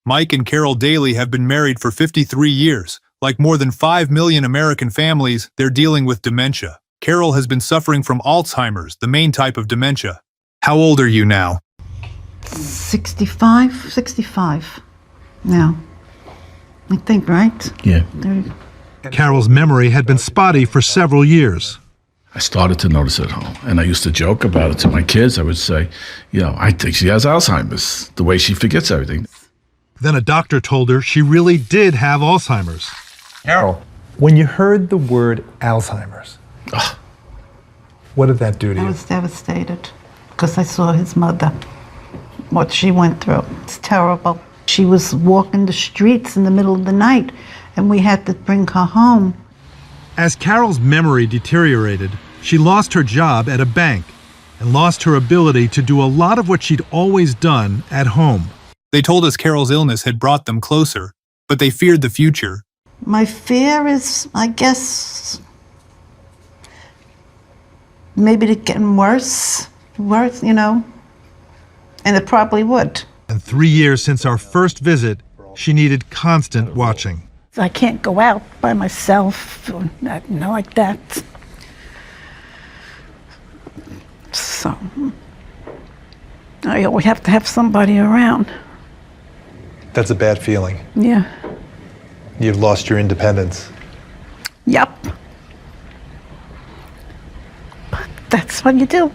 Mike and Carol Daly have been married for 53 years. Like more than 5 million American families, they're dealing with dementia. Carol has been suffering from Alzheimer's, the main type of dementia. How old are you now? 65 now. I think, right? Yeah. Carol's memory had been spotty for several years. I started to notice it at home, and I used to joke about it to my kids. I would say, I think she has Alzheimer's, the way she forgets everything. Then a doctor told her she really did have Alzheimer's. Carol, when you heard the word Alzheimer's, what did that do to you? I was devastated because I saw his mother, what she went through. It's terrible. She was walking the streets in the middle of the night, and we had to bring her home. As Carol's memory deteriorated, she lost her job at a bank and lost her ability to do a lot of what she'd always done at home. They told us Carol's illness had brought them closer, but they feared the future. My fear is, I guess, maybe it getting worse, and it probably would. And 3 years since our first visit, she needed constant watching. I can't go out by myself, or like that. So, I always have to have somebody around. That's a bad feeling. Yeah. You've lost your independence. Yep. But that's what you do.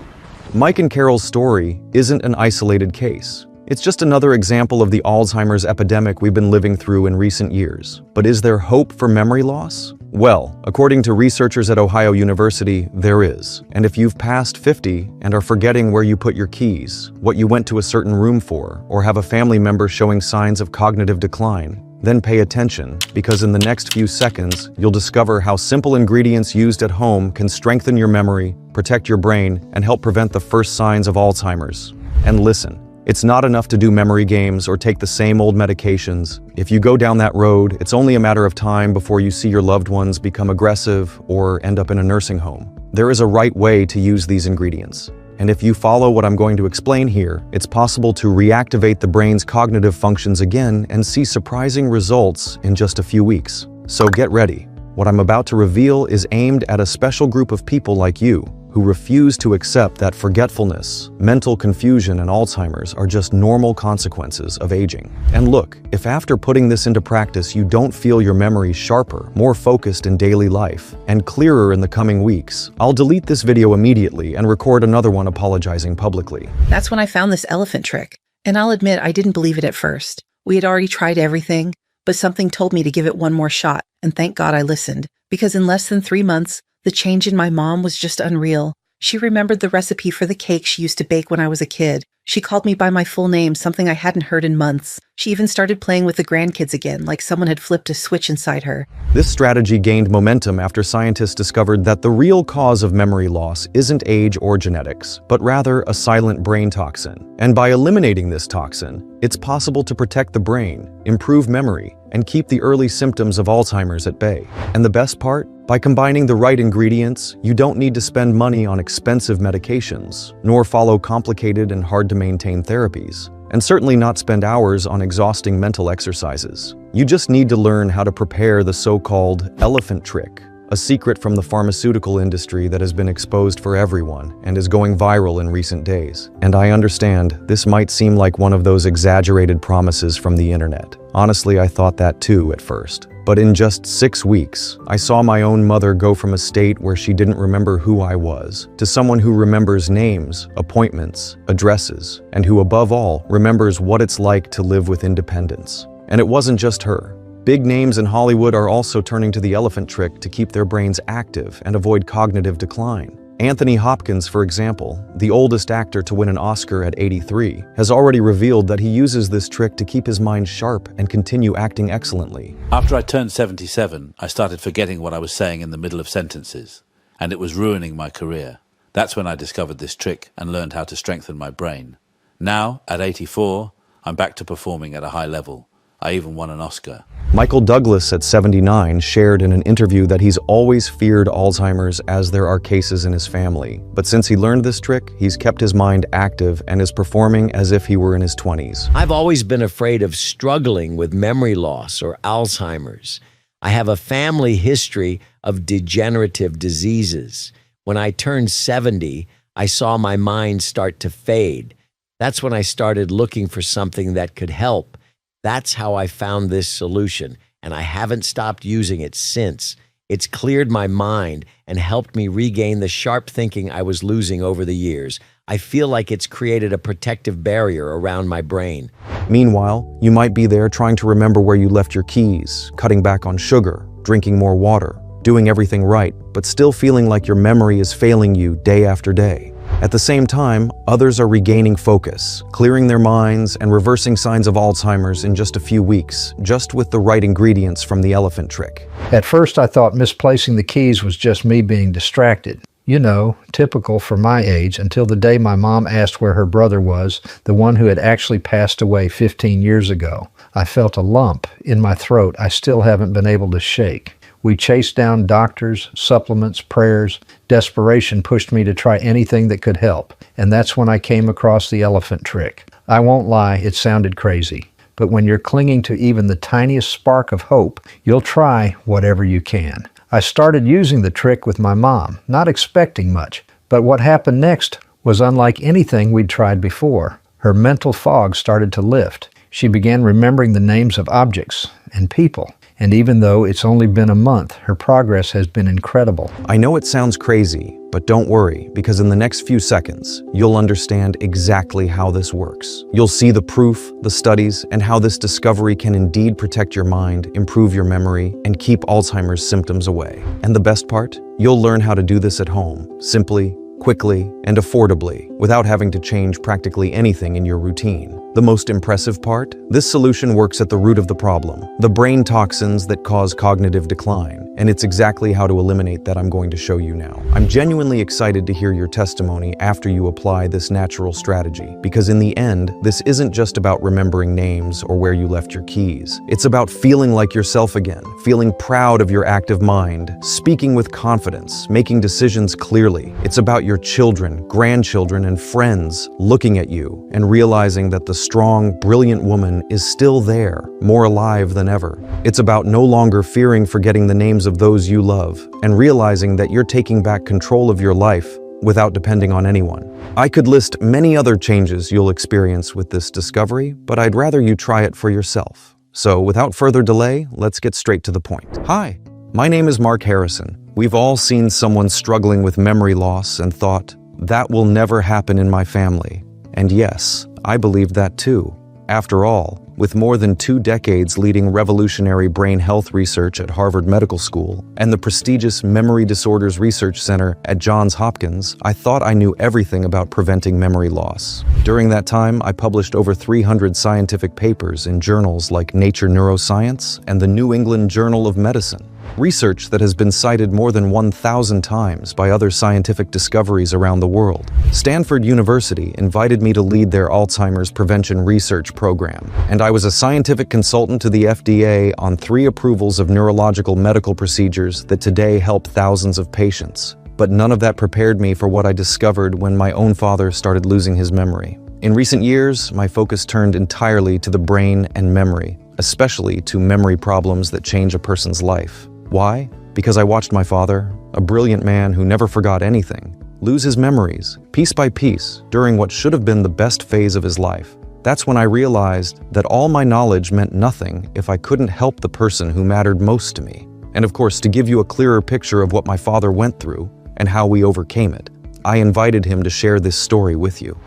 Mike and Carol's story isn't an isolated case. It's just another example of the Alzheimer's epidemic we've been living through in recent years. But is there hope for memory loss? Well, according to researchers at Ohio University, there is. And if you've passed 50 and are forgetting where you put your keys, what you went to a certain room for, or have a family member showing signs of cognitive decline, then pay attention, because in the next few seconds, you'll discover how simple ingredients used at home can strengthen your memory, protect your brain, and help prevent the first signs of Alzheimer's. And listen, it's not enough to do memory games or take the same old medications. If you go down that road, it's only a matter of time before you see your loved ones become aggressive or end up in a nursing home. There is a right way to use these ingredients. And if you follow what I'm going to explain here, it's possible to reactivate the brain's cognitive functions again and see surprising results in just a few weeks. So get ready. What I'm about to reveal is aimed at a special group of people like you who refuse to accept that forgetfulness, mental confusion, and Alzheimer's are just normal consequences of aging. And look, if after putting this into practice you don't feel your memory sharper, more focused in daily life, and clearer in the coming weeks, I'll delete this video immediately and record another one apologizing publicly. That's when I found this elephant trick. And I'll admit I didn't believe it at first. We had already tried everything, but something told me to give it one more shot, and thank God I listened. Because in less than 3 months, the change in my mom was just unreal. She remembered the recipe for the cake she used to bake when I was a kid. She called me by my full name, something I hadn't heard in months. She even started playing with the grandkids again, like someone had flipped a switch inside her. This strategy gained momentum after scientists discovered that the real cause of memory loss isn't age or genetics, but rather a silent brain toxin. And by eliminating this toxin, it's possible to protect the brain, improve memory, and keep the early symptoms of Alzheimer's at bay. And the best part? By combining the right ingredients, you don't need to spend money on expensive medications, nor follow complicated and hard-to-maintain therapies, and certainly not spend hours on exhausting mental exercises. You just need to learn how to prepare the so-called elephant trick, a secret from the pharmaceutical industry that has been exposed for everyone and is going viral in recent days. And I understand this might seem like one of those exaggerated promises from the internet. Honestly, I thought that too at first. But in just 6 weeks, I saw my own mother go from a state where she didn't remember who I was to someone who remembers names, appointments, addresses, and who above all remembers what it's like to live with independence. And it wasn't just her. Big names in Hollywood are also turning to the elephant trick to keep their brains active and avoid cognitive decline. Anthony Hopkins, for example, the oldest actor to win an Oscar at 83, has already revealed that he uses this trick to keep his mind sharp and continue acting excellently. After I turned 77, I started forgetting what I was saying in the middle of sentences, and it was ruining my career. That's when I discovered this trick and learned how to strengthen my brain. Now, at 84, I'm back to performing at a high level. I even won an Oscar. Michael Douglas, at 79, shared in an interview that he's always feared Alzheimer's as there are cases in his family. But since he learned this trick, he's kept his mind active and is performing as if he were in his 20s. I've always been afraid of struggling with memory loss or Alzheimer's. I have a family history of degenerative diseases. When I turned 70, I saw my mind start to fade. That's when I started looking for something that could help. That's how I found this solution, and I haven't stopped using it since. It's cleared my mind and helped me regain the sharp thinking I was losing over the years. I feel like it's created a protective barrier around my brain. Meanwhile, you might be there trying to remember where you left your keys, cutting back on sugar, drinking more water, doing everything right, but still feeling like your memory is failing you day after day. At the same time, others are regaining focus, clearing their minds, and reversing signs of Alzheimer's in just a few weeks, just with the right ingredients from the elephant trick. At first, I thought misplacing the keys was just me being distracted. You know, typical for my age, until the day my mom asked where her brother was, the one who had actually passed away 15 years ago. I felt a lump in my throat I still haven't been able to shake. We chased down doctors, supplements, prayers. Desperation pushed me to try anything that could help, and that's when I came across the elephant trick. I won't lie, it sounded crazy, but when you're clinging to even the tiniest spark of hope, you'll try whatever you can. I started using the trick with my mom, not expecting much, but what happened next was unlike anything we'd tried before. Her mental fog started to lift. She began remembering the names of objects and people. And even though it's only been a month, her progress has been incredible. I know it sounds crazy, but don't worry, because in the next few seconds, you'll understand exactly how this works. You'll see the proof, the studies, and how this discovery can indeed protect your mind, improve your memory, and keep Alzheimer's symptoms away. And the best part? You'll learn how to do this at home, simply, quickly, and affordably, without having to change practically anything in your routine. The most impressive part? This solution works at the root of the problem, the brain toxins that cause cognitive decline, and it's exactly how to eliminate that I'm going to show you now. I'm genuinely excited to hear your testimony after you apply this natural strategy, because in the end, this isn't just about remembering names or where you left your keys. It's about feeling like yourself again, feeling proud of your active mind, speaking with confidence, making decisions clearly. It's about your children, grandchildren, and friends looking at you and realizing that the strong, brilliant woman is still there, more alive than ever. It's about no longer fearing forgetting the names of those you love and realizing that you're taking back control of your life without depending on anyone. I could list many other changes you'll experience with this discovery, but I'd rather you try it for yourself. So without further delay, let's get straight to the point. Hi, my name is Mark Harrison. We've all seen someone struggling with memory loss and thought, that will never happen in my family. And yes, I believed that too. After all, with more than 2 decades leading revolutionary brain health research at Harvard Medical School and the prestigious Memory Disorders Research Center at Johns Hopkins, I thought I knew everything about preventing memory loss. During that time, I published over 300 scientific papers in journals like Nature Neuroscience and the New England Journal of Medicine. Research that has been cited more than 1,000 times by other scientific discoveries around the world. Stanford University invited me to lead their Alzheimer's prevention research program, and I was a scientific consultant to the FDA on 3 approvals of neurological medical procedures that today help thousands of patients. But none of that prepared me for what I discovered when my own father started losing his memory. In recent years, my focus turned entirely to the brain and memory, especially to memory problems that change a person's life. Why? Because I watched my father, a brilliant man who never forgot anything, lose his memories, piece by piece, during what should have been the best phase of his life. That's when I realized that all my knowledge meant nothing if I couldn't help the person who mattered most to me. And of course, to give you a clearer picture of what my father went through and how we overcame it, I invited him to share this story with you.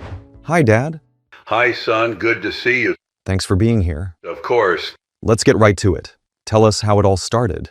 Hi, Dad. Hi, son. Good to see you. Thanks for being here. Of course. Let's get right to it. Tell us how it all started.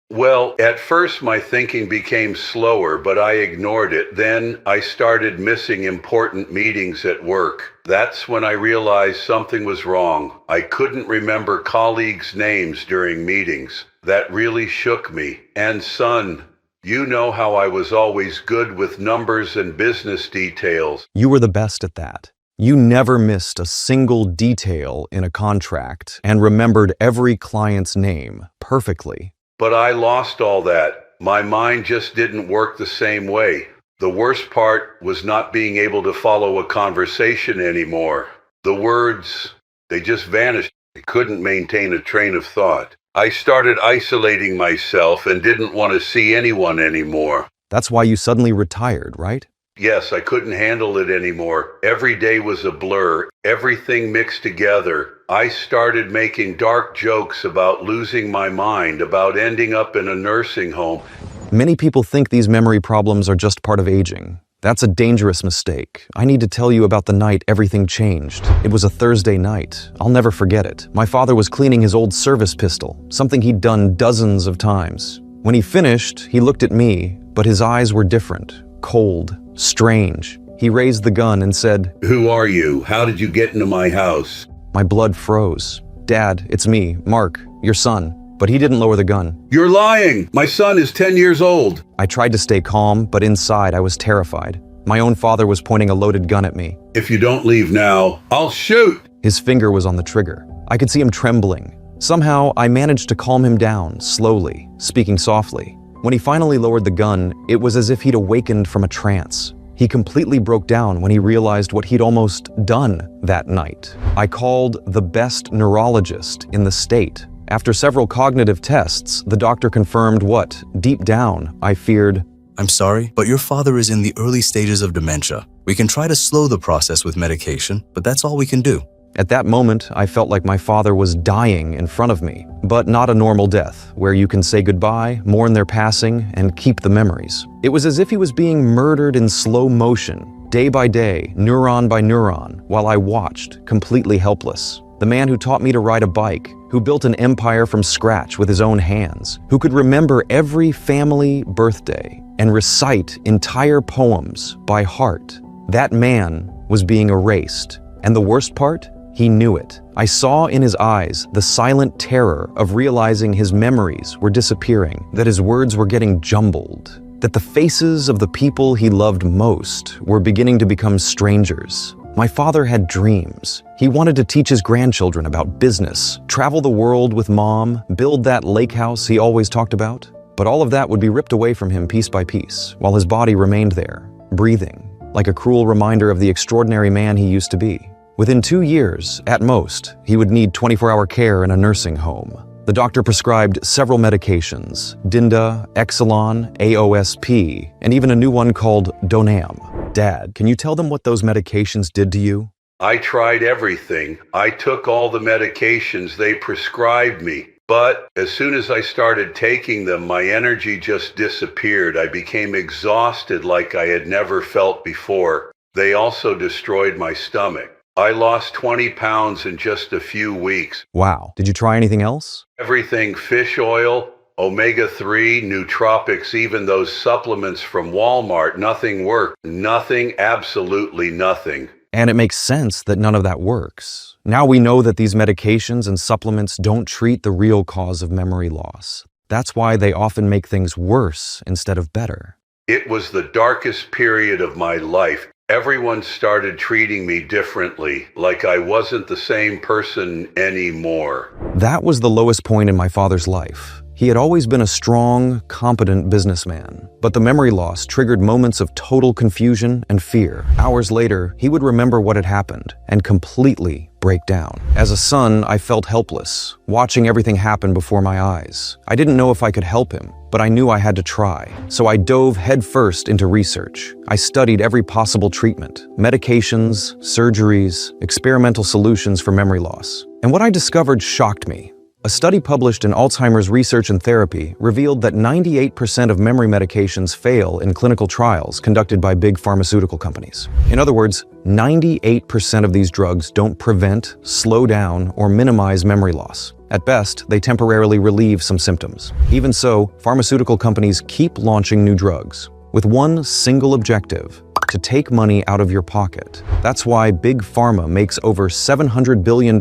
Well, at first my thinking became slower, but I ignored it. Then I started missing important meetings at work. That's when I realized something was wrong. I couldn't remember colleagues' names during meetings. That really shook me. And son, you know how I was always good with numbers and business details. You were the best at that. You never missed a single detail in a contract and remembered every client's name perfectly. But I lost all that. My mind just didn't work the same way. The worst part was not being able to follow a conversation anymore. The words, they just vanished. I couldn't maintain a train of thought. I started isolating myself and didn't want to see anyone anymore. That's why you suddenly retired, right? Yes, I couldn't handle it anymore. Every day was a blur, everything mixed together. I started making dark jokes about losing my mind, about ending up in a nursing home. Many people think these memory problems are just part of aging. That's a dangerous mistake. I need to tell you about the night everything changed. It was a Thursday night. I'll never forget it. My father was cleaning his old service pistol, something he'd done dozens of times. When he finished, he looked at me, but his eyes were different, cold, strange. He raised the gun and said, "Who are you? How did you get into my house?" My blood froze. "Dad, it's me, Mark, your son." But he didn't lower the gun. "You're lying! My son is 10 years old!" I tried to stay calm, but inside I was terrified. My own father was pointing a loaded gun at me. "If you don't leave now, I'll shoot!" His finger was on the trigger. I could see him trembling. Somehow, I managed to calm him down, slowly, speaking softly. When he finally lowered the gun, it was as if he'd awakened from a trance. He completely broke down when he realized what he'd almost done that night. I called the best neurologist in the state. After several cognitive tests, the doctor confirmed what, deep down, I feared. "I'm sorry, but your father is in the early stages of dementia. We can try to slow the process with medication, but that's all we can do." At that moment, I felt like my father was dying in front of me, but not a normal death, where you can say goodbye, mourn their passing, and keep the memories. It was as if he was being murdered in slow motion, day by day, neuron by neuron, while I watched, completely helpless. The man who taught me to ride a bike, who built an empire from scratch with his own hands, who could remember every family birthday and recite entire poems by heart. That man was being erased. And the worst part? He knew it. I saw in his eyes the silent terror of realizing his memories were disappearing, that his words were getting jumbled, that the faces of the people he loved most were beginning to become strangers. My father had dreams. He wanted to teach his grandchildren about business, travel the world with Mom, build that lake house he always talked about. But all of that would be ripped away from him piece by piece, while his body remained there, breathing, like a cruel reminder of the extraordinary man he used to be. Within 2 years, at most, he would need 24-hour care in a nursing home. The doctor prescribed several medications, Dinda, Exelon, AOSP, and even a new one called Donam. Dad, can you tell them what those medications did to you? I tried everything. I took all the medications they prescribed me. But as soon as I started taking them, my energy just disappeared. I became exhausted like I had never felt before. They also destroyed my stomach. I lost 20 pounds in just a few weeks. Wow. Did you try anything else? Everything: fish oil, omega-3, nootropics, even those supplements from Walmart. Nothing worked. Nothing, absolutely nothing. And it makes sense that none of that works. Now we know that these medications and supplements don't treat the real cause of memory loss. That's why they often make things worse instead of better. It was the darkest period of my life. Everyone started treating me differently, like I wasn't the same person anymore. That was the lowest point in my father's life. He had always been a strong, competent businessman, but the memory loss triggered moments of total confusion and fear. Hours later, he would remember what had happened and completely break down. As a son, I felt helpless, watching everything happen before my eyes. I didn't know if I could help him, but I knew I had to try. So I dove headfirst into research. I studied every possible treatment, medications, surgeries, experimental solutions for memory loss. And what I discovered shocked me. A study published in Alzheimer's Research and Therapy revealed that 98% of memory medications fail in clinical trials conducted by big pharmaceutical companies. In other words, 98% of these drugs don't prevent, slow down, or minimize memory loss. At best, they temporarily relieve some symptoms. Even so, pharmaceutical companies keep launching new drugs with one single objective: to take money out of your pocket. That's why Big Pharma makes over $700 billion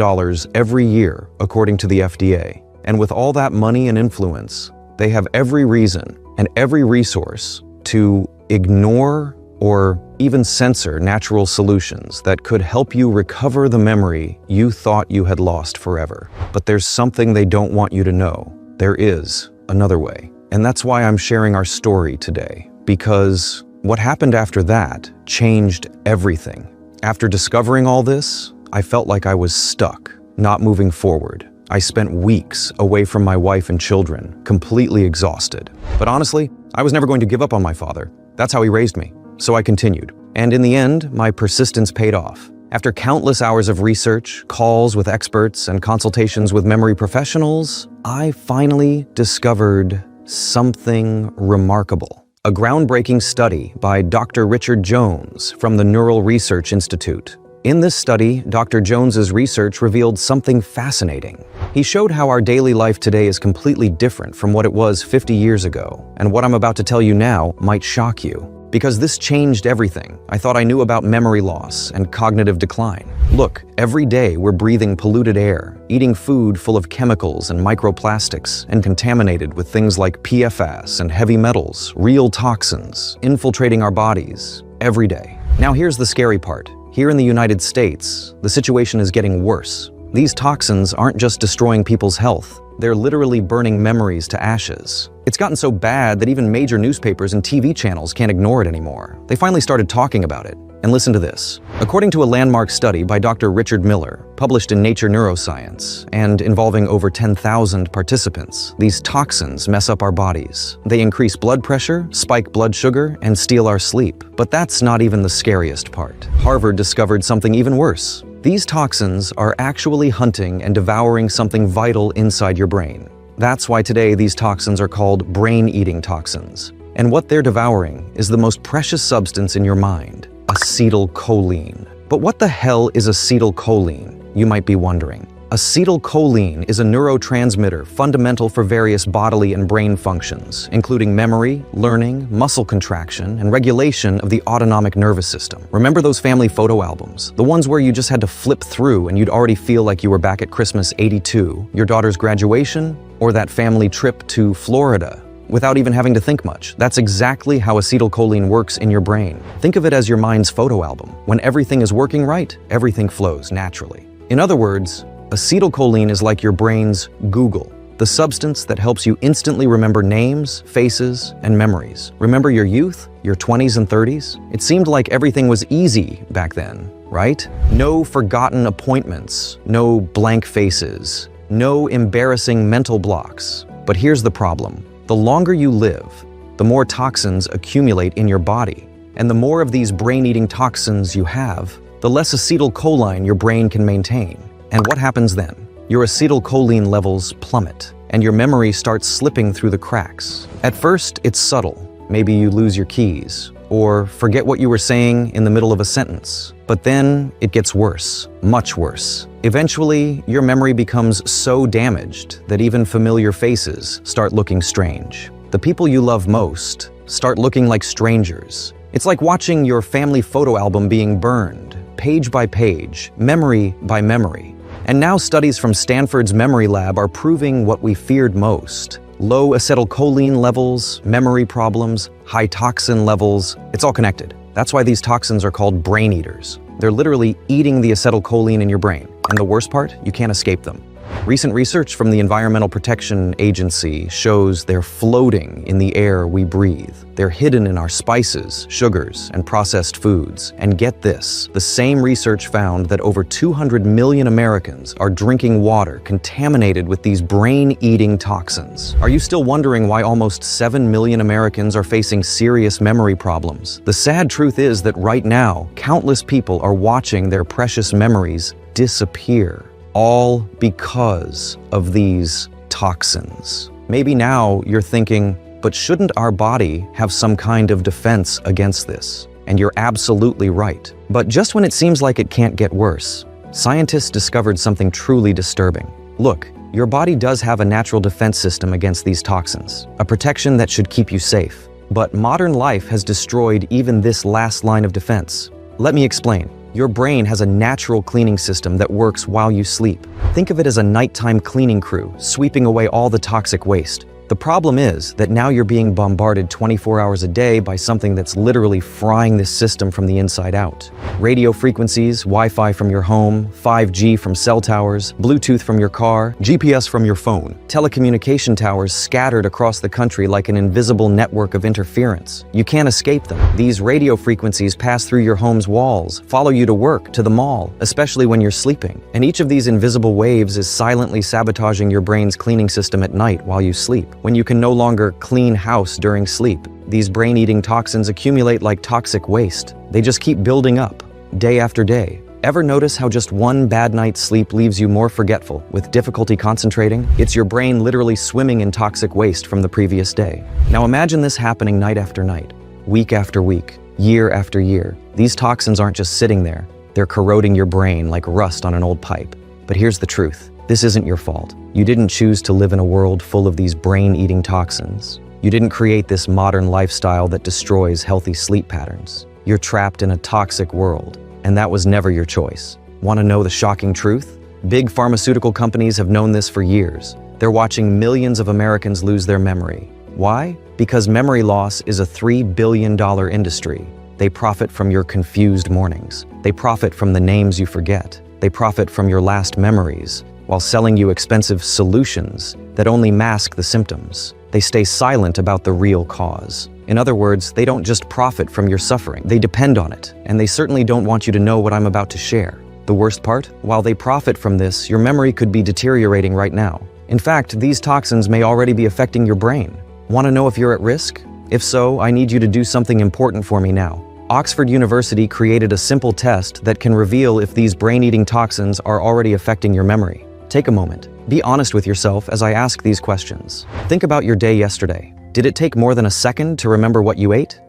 every year, according to the FDA. And with all that money and influence, they have every reason and every resource to ignore or even censor natural solutions that could help you recover the memory you thought you had lost forever. But there's something they don't want you to know. There is another way. And that's why I'm sharing our story today. Because what happened after that changed everything. After discovering all this, I felt like I was stuck, not moving forward. I spent weeks away from my wife and children, completely exhausted. But honestly, I was never going to give up on my father. That's how he raised me. So I continued. And in the end, my persistence paid off. After countless hours of research, calls with experts, and consultations with memory professionals, I finally discovered something remarkable. A groundbreaking study by Dr. Richard Jones from the NEURO Research Institute. In this study, Dr. Jones's research revealed something fascinating. He showed how our daily life today is completely different from what it was 50 years ago. And what I'm about to tell you now might shock you. Because this changed everything I thought I knew about memory loss and cognitive decline. Look, every day we're breathing polluted air, eating food full of chemicals and microplastics, and contaminated with things like PFAS and heavy metals, real toxins, infiltrating our bodies every day. Now here's the scary part. Here in the United States, the situation is getting worse. These toxins aren't just destroying people's health, they're literally burning memories to ashes. It's gotten so bad that even major newspapers and TV channels can't ignore it anymore. They finally started talking about it. And listen to this. According to a landmark study by Dr. Richard Miller, published in Nature Neuroscience, and involving over 10,000 participants, these toxins mess up our bodies. They increase blood pressure, spike blood sugar, and steal our sleep. But that's not even the scariest part. Harvard discovered something even worse. These toxins are actually hunting and devouring something vital inside your brain. That's why today these toxins are called brain-eating toxins. And what they're devouring is the most precious substance in your mind, acetylcholine. But what the hell is acetylcholine, you might be wondering? Acetylcholine is a neurotransmitter fundamental for various bodily and brain functions, including memory, learning, muscle contraction, and regulation of the autonomic nervous system. Remember those family photo albums? The ones where you just had to flip through and you'd already feel like you were back at Christmas '82, your daughter's graduation, or that family trip to Florida, without even having to think much. That's exactly how acetylcholine works in your brain. Think of it as your mind's photo album. When everything is working right, everything flows naturally. In other words, acetylcholine is like your brain's Google, the substance that helps you instantly remember names, faces, and memories. Remember your youth, your 20s and 30s? It seemed like everything was easy back then, right? No forgotten appointments, no blank faces, no embarrassing mental blocks. But here's the problem. The longer you live, the more toxins accumulate in your body. And the more of these brain-eating toxins you have, the less acetylcholine your brain can maintain. And what happens then? Your acetylcholine levels plummet, and your memory starts slipping through the cracks. At first, it's subtle. Maybe you lose your keys, or forget what you were saying in the middle of a sentence. But then it gets worse, much worse. Eventually, your memory becomes so damaged that even familiar faces start looking strange. The people you love most start looking like strangers. It's like watching your family photo album being burned, page by page, memory by memory. And now studies from Stanford's memory lab are proving what we feared most. Low acetylcholine levels, memory problems, high toxin levels, it's all connected. That's why these toxins are called brain eaters. They're literally eating the acetylcholine in your brain. And the worst part, you can't escape them. Recent research from the Environmental Protection Agency shows they're floating in the air we breathe. They're hidden in our spices, sugars, and processed foods. And get this, the same research found that over 200 million Americans are drinking water contaminated with these brain-eating toxins. Are you still wondering why almost 7 million Americans are facing serious memory problems? The sad truth is that right now, countless people are watching their precious memories disappear. All because of these toxins. Maybe now you're thinking, but shouldn't our body have some kind of defense against this? And you're absolutely right. But just when it seems like it can't get worse, scientists discovered something truly disturbing. Look, your body does have a natural defense system against these toxins, a protection that should keep you safe. But modern life has destroyed even this last line of defense. Let me explain. Your brain has a natural cleaning system that works while you sleep. Think of it as a nighttime cleaning crew, sweeping away all the toxic waste. The problem is that now you're being bombarded 24 hours a day by something that's literally frying this system from the inside out. Radio frequencies, Wi-Fi from your home, 5G from cell towers, Bluetooth from your car, GPS from your phone, telecommunication towers scattered across the country like an invisible network of interference. You can't escape them. These radio frequencies pass through your home's walls, follow you to work, to the mall, especially when you're sleeping. And each of these invisible waves is silently sabotaging your brain's cleaning system at night while you sleep. When you can no longer clean house during sleep, these brain-eating toxins accumulate like toxic waste. They just keep building up, day after day. Ever notice how just one bad night's sleep leaves you more forgetful, with difficulty concentrating? It's your brain literally swimming in toxic waste from the previous day. Now imagine this happening night after night, week after week, year after year. These toxins aren't just sitting there, they're corroding your brain like rust on an old pipe. But here's the truth. This isn't your fault. You didn't choose to live in a world full of these brain-eating toxins. You didn't create this modern lifestyle that destroys healthy sleep patterns. You're trapped in a toxic world, and that was never your choice. Want to know the shocking truth? Big pharmaceutical companies have known this for years. They're watching millions of Americans lose their memory. Why? Because memory loss is a $3 billion industry. They profit from your confused mornings. They profit from the names you forget. They profit from your last memories, while selling you expensive solutions that only mask the symptoms. They stay silent about the real cause. In other words, they don't just profit from your suffering, they depend on it, and they certainly don't want you to know what I'm about to share. The worst part? While they profit from this, your memory could be deteriorating right now. In fact, these toxins may already be affecting your brain. Want to know if you're at risk? If so, I need you to do something important for me now. Oxford University created a simple test that can reveal if these brain-eating toxins are already affecting your memory. Take a moment. Be honest with yourself as I ask these questions. Think about your day yesterday. Did it take more than a second to remember what you ate?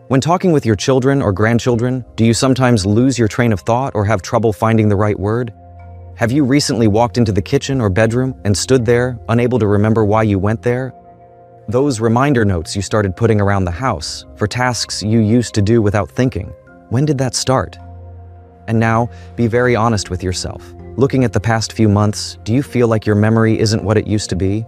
When talking with your children or grandchildren, do you sometimes lose your train of thought or have trouble finding the right word? Have you recently walked into the kitchen or bedroom and stood there, unable to remember why you went there? Those reminder notes you started putting around the house for tasks you used to do without thinking. When did that start? And now, be very honest with yourself. Looking at the past few months, do you feel like your memory isn't what it used to be?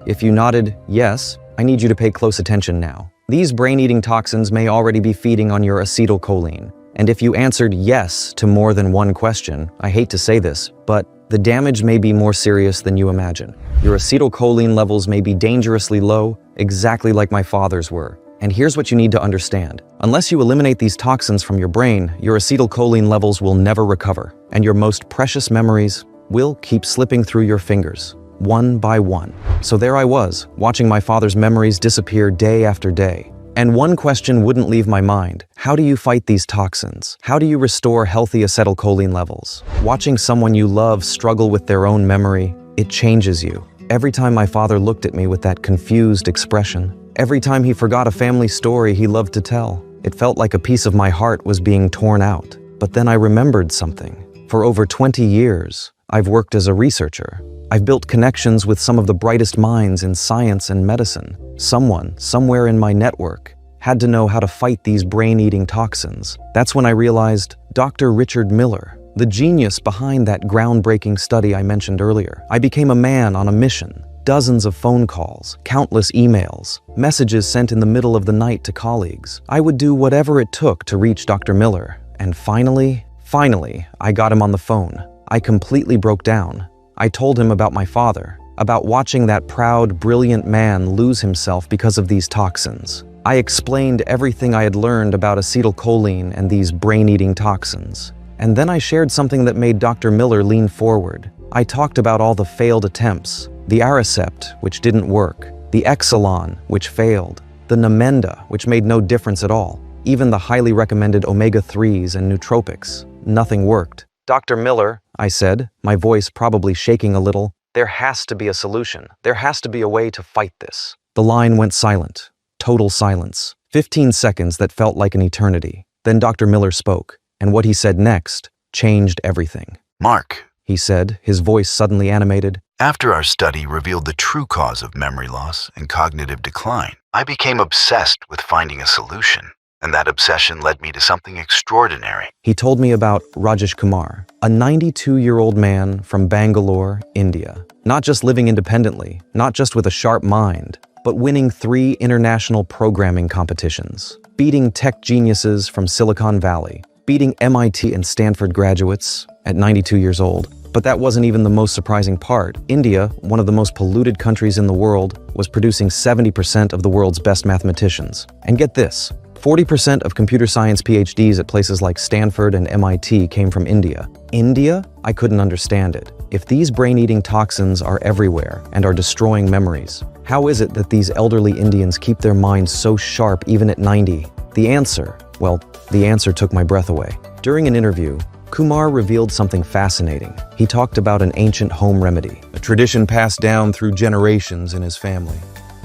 If you nodded yes, I need you to pay close attention now. These brain-eating toxins may already be feeding on your acetylcholine. And if you answered yes to more than one question, I hate to say this, but the damage may be more serious than you imagine. Your acetylcholine levels may be dangerously low, exactly like my father's were. And here's what you need to understand. Unless you eliminate these toxins from your brain, your acetylcholine levels will never recover, and your most precious memories will keep slipping through your fingers, one by one. So there I was, watching my father's memories disappear day after day. And one question wouldn't leave my mind. How do you fight these toxins? How do you restore healthy acetylcholine levels? Watching someone you love struggle with their own memory, it changes you. Every time my father looked at me with that confused expression, every time he forgot a family story he loved to tell, it felt like a piece of my heart was being torn out. But then I remembered something. For over 20 years, I've worked as a researcher. I've built connections with some of the brightest minds in science and medicine. Someone, somewhere in my network, had to know how to fight these brain-eating toxins. That's when I realized Dr. Richard Miller, the genius behind that groundbreaking study I mentioned earlier. I became a man on a mission. Dozens of phone calls, countless emails, messages sent in the middle of the night to colleagues. I would do whatever it took to reach Dr. Miller. And finally, I got him on the phone. I completely broke down. I told him about my father, about watching that proud, brilliant man lose himself because of these toxins. I explained everything I had learned about acetylcholine and these brain-eating toxins. And then I shared something that made Dr. Miller lean forward. I talked about all the failed attempts, the Aricept, which didn't work, the Exelon, which failed, the Namenda, which made no difference at all, even the highly recommended omega-3s and nootropics. Nothing worked. Dr. Miller, I said, my voice probably shaking a little, there has to be a solution. There has to be a way to fight this. The line went silent. Total silence. 15 seconds that felt like an eternity. Then Dr. Miller spoke, and what he said next changed everything. Mark, He said, his voice suddenly animated. After our study revealed the true cause of memory loss and cognitive decline, I became obsessed with finding a solution. And that obsession led me to something extraordinary. He told me about Rajesh Kumar, a 92-year-old man from Bangalore, India. Not just living independently, not just with a sharp mind, but winning 3 international programming competitions, beating tech geniuses from Silicon Valley, beating MIT and Stanford graduates at 92 years old. But that wasn't even the most surprising part. India, one of the most polluted countries in the world, was producing 70% of the world's best mathematicians. And get this, 40% of computer science PhDs at places like Stanford and MIT came from India. India? I couldn't understand it. If these brain-eating toxins are everywhere and are destroying memories, how is it that these elderly Indians keep their minds so sharp even at 90? The answer took my breath away. During an interview, Kumar revealed something fascinating. He talked about an ancient home remedy, a tradition passed down through generations in his family.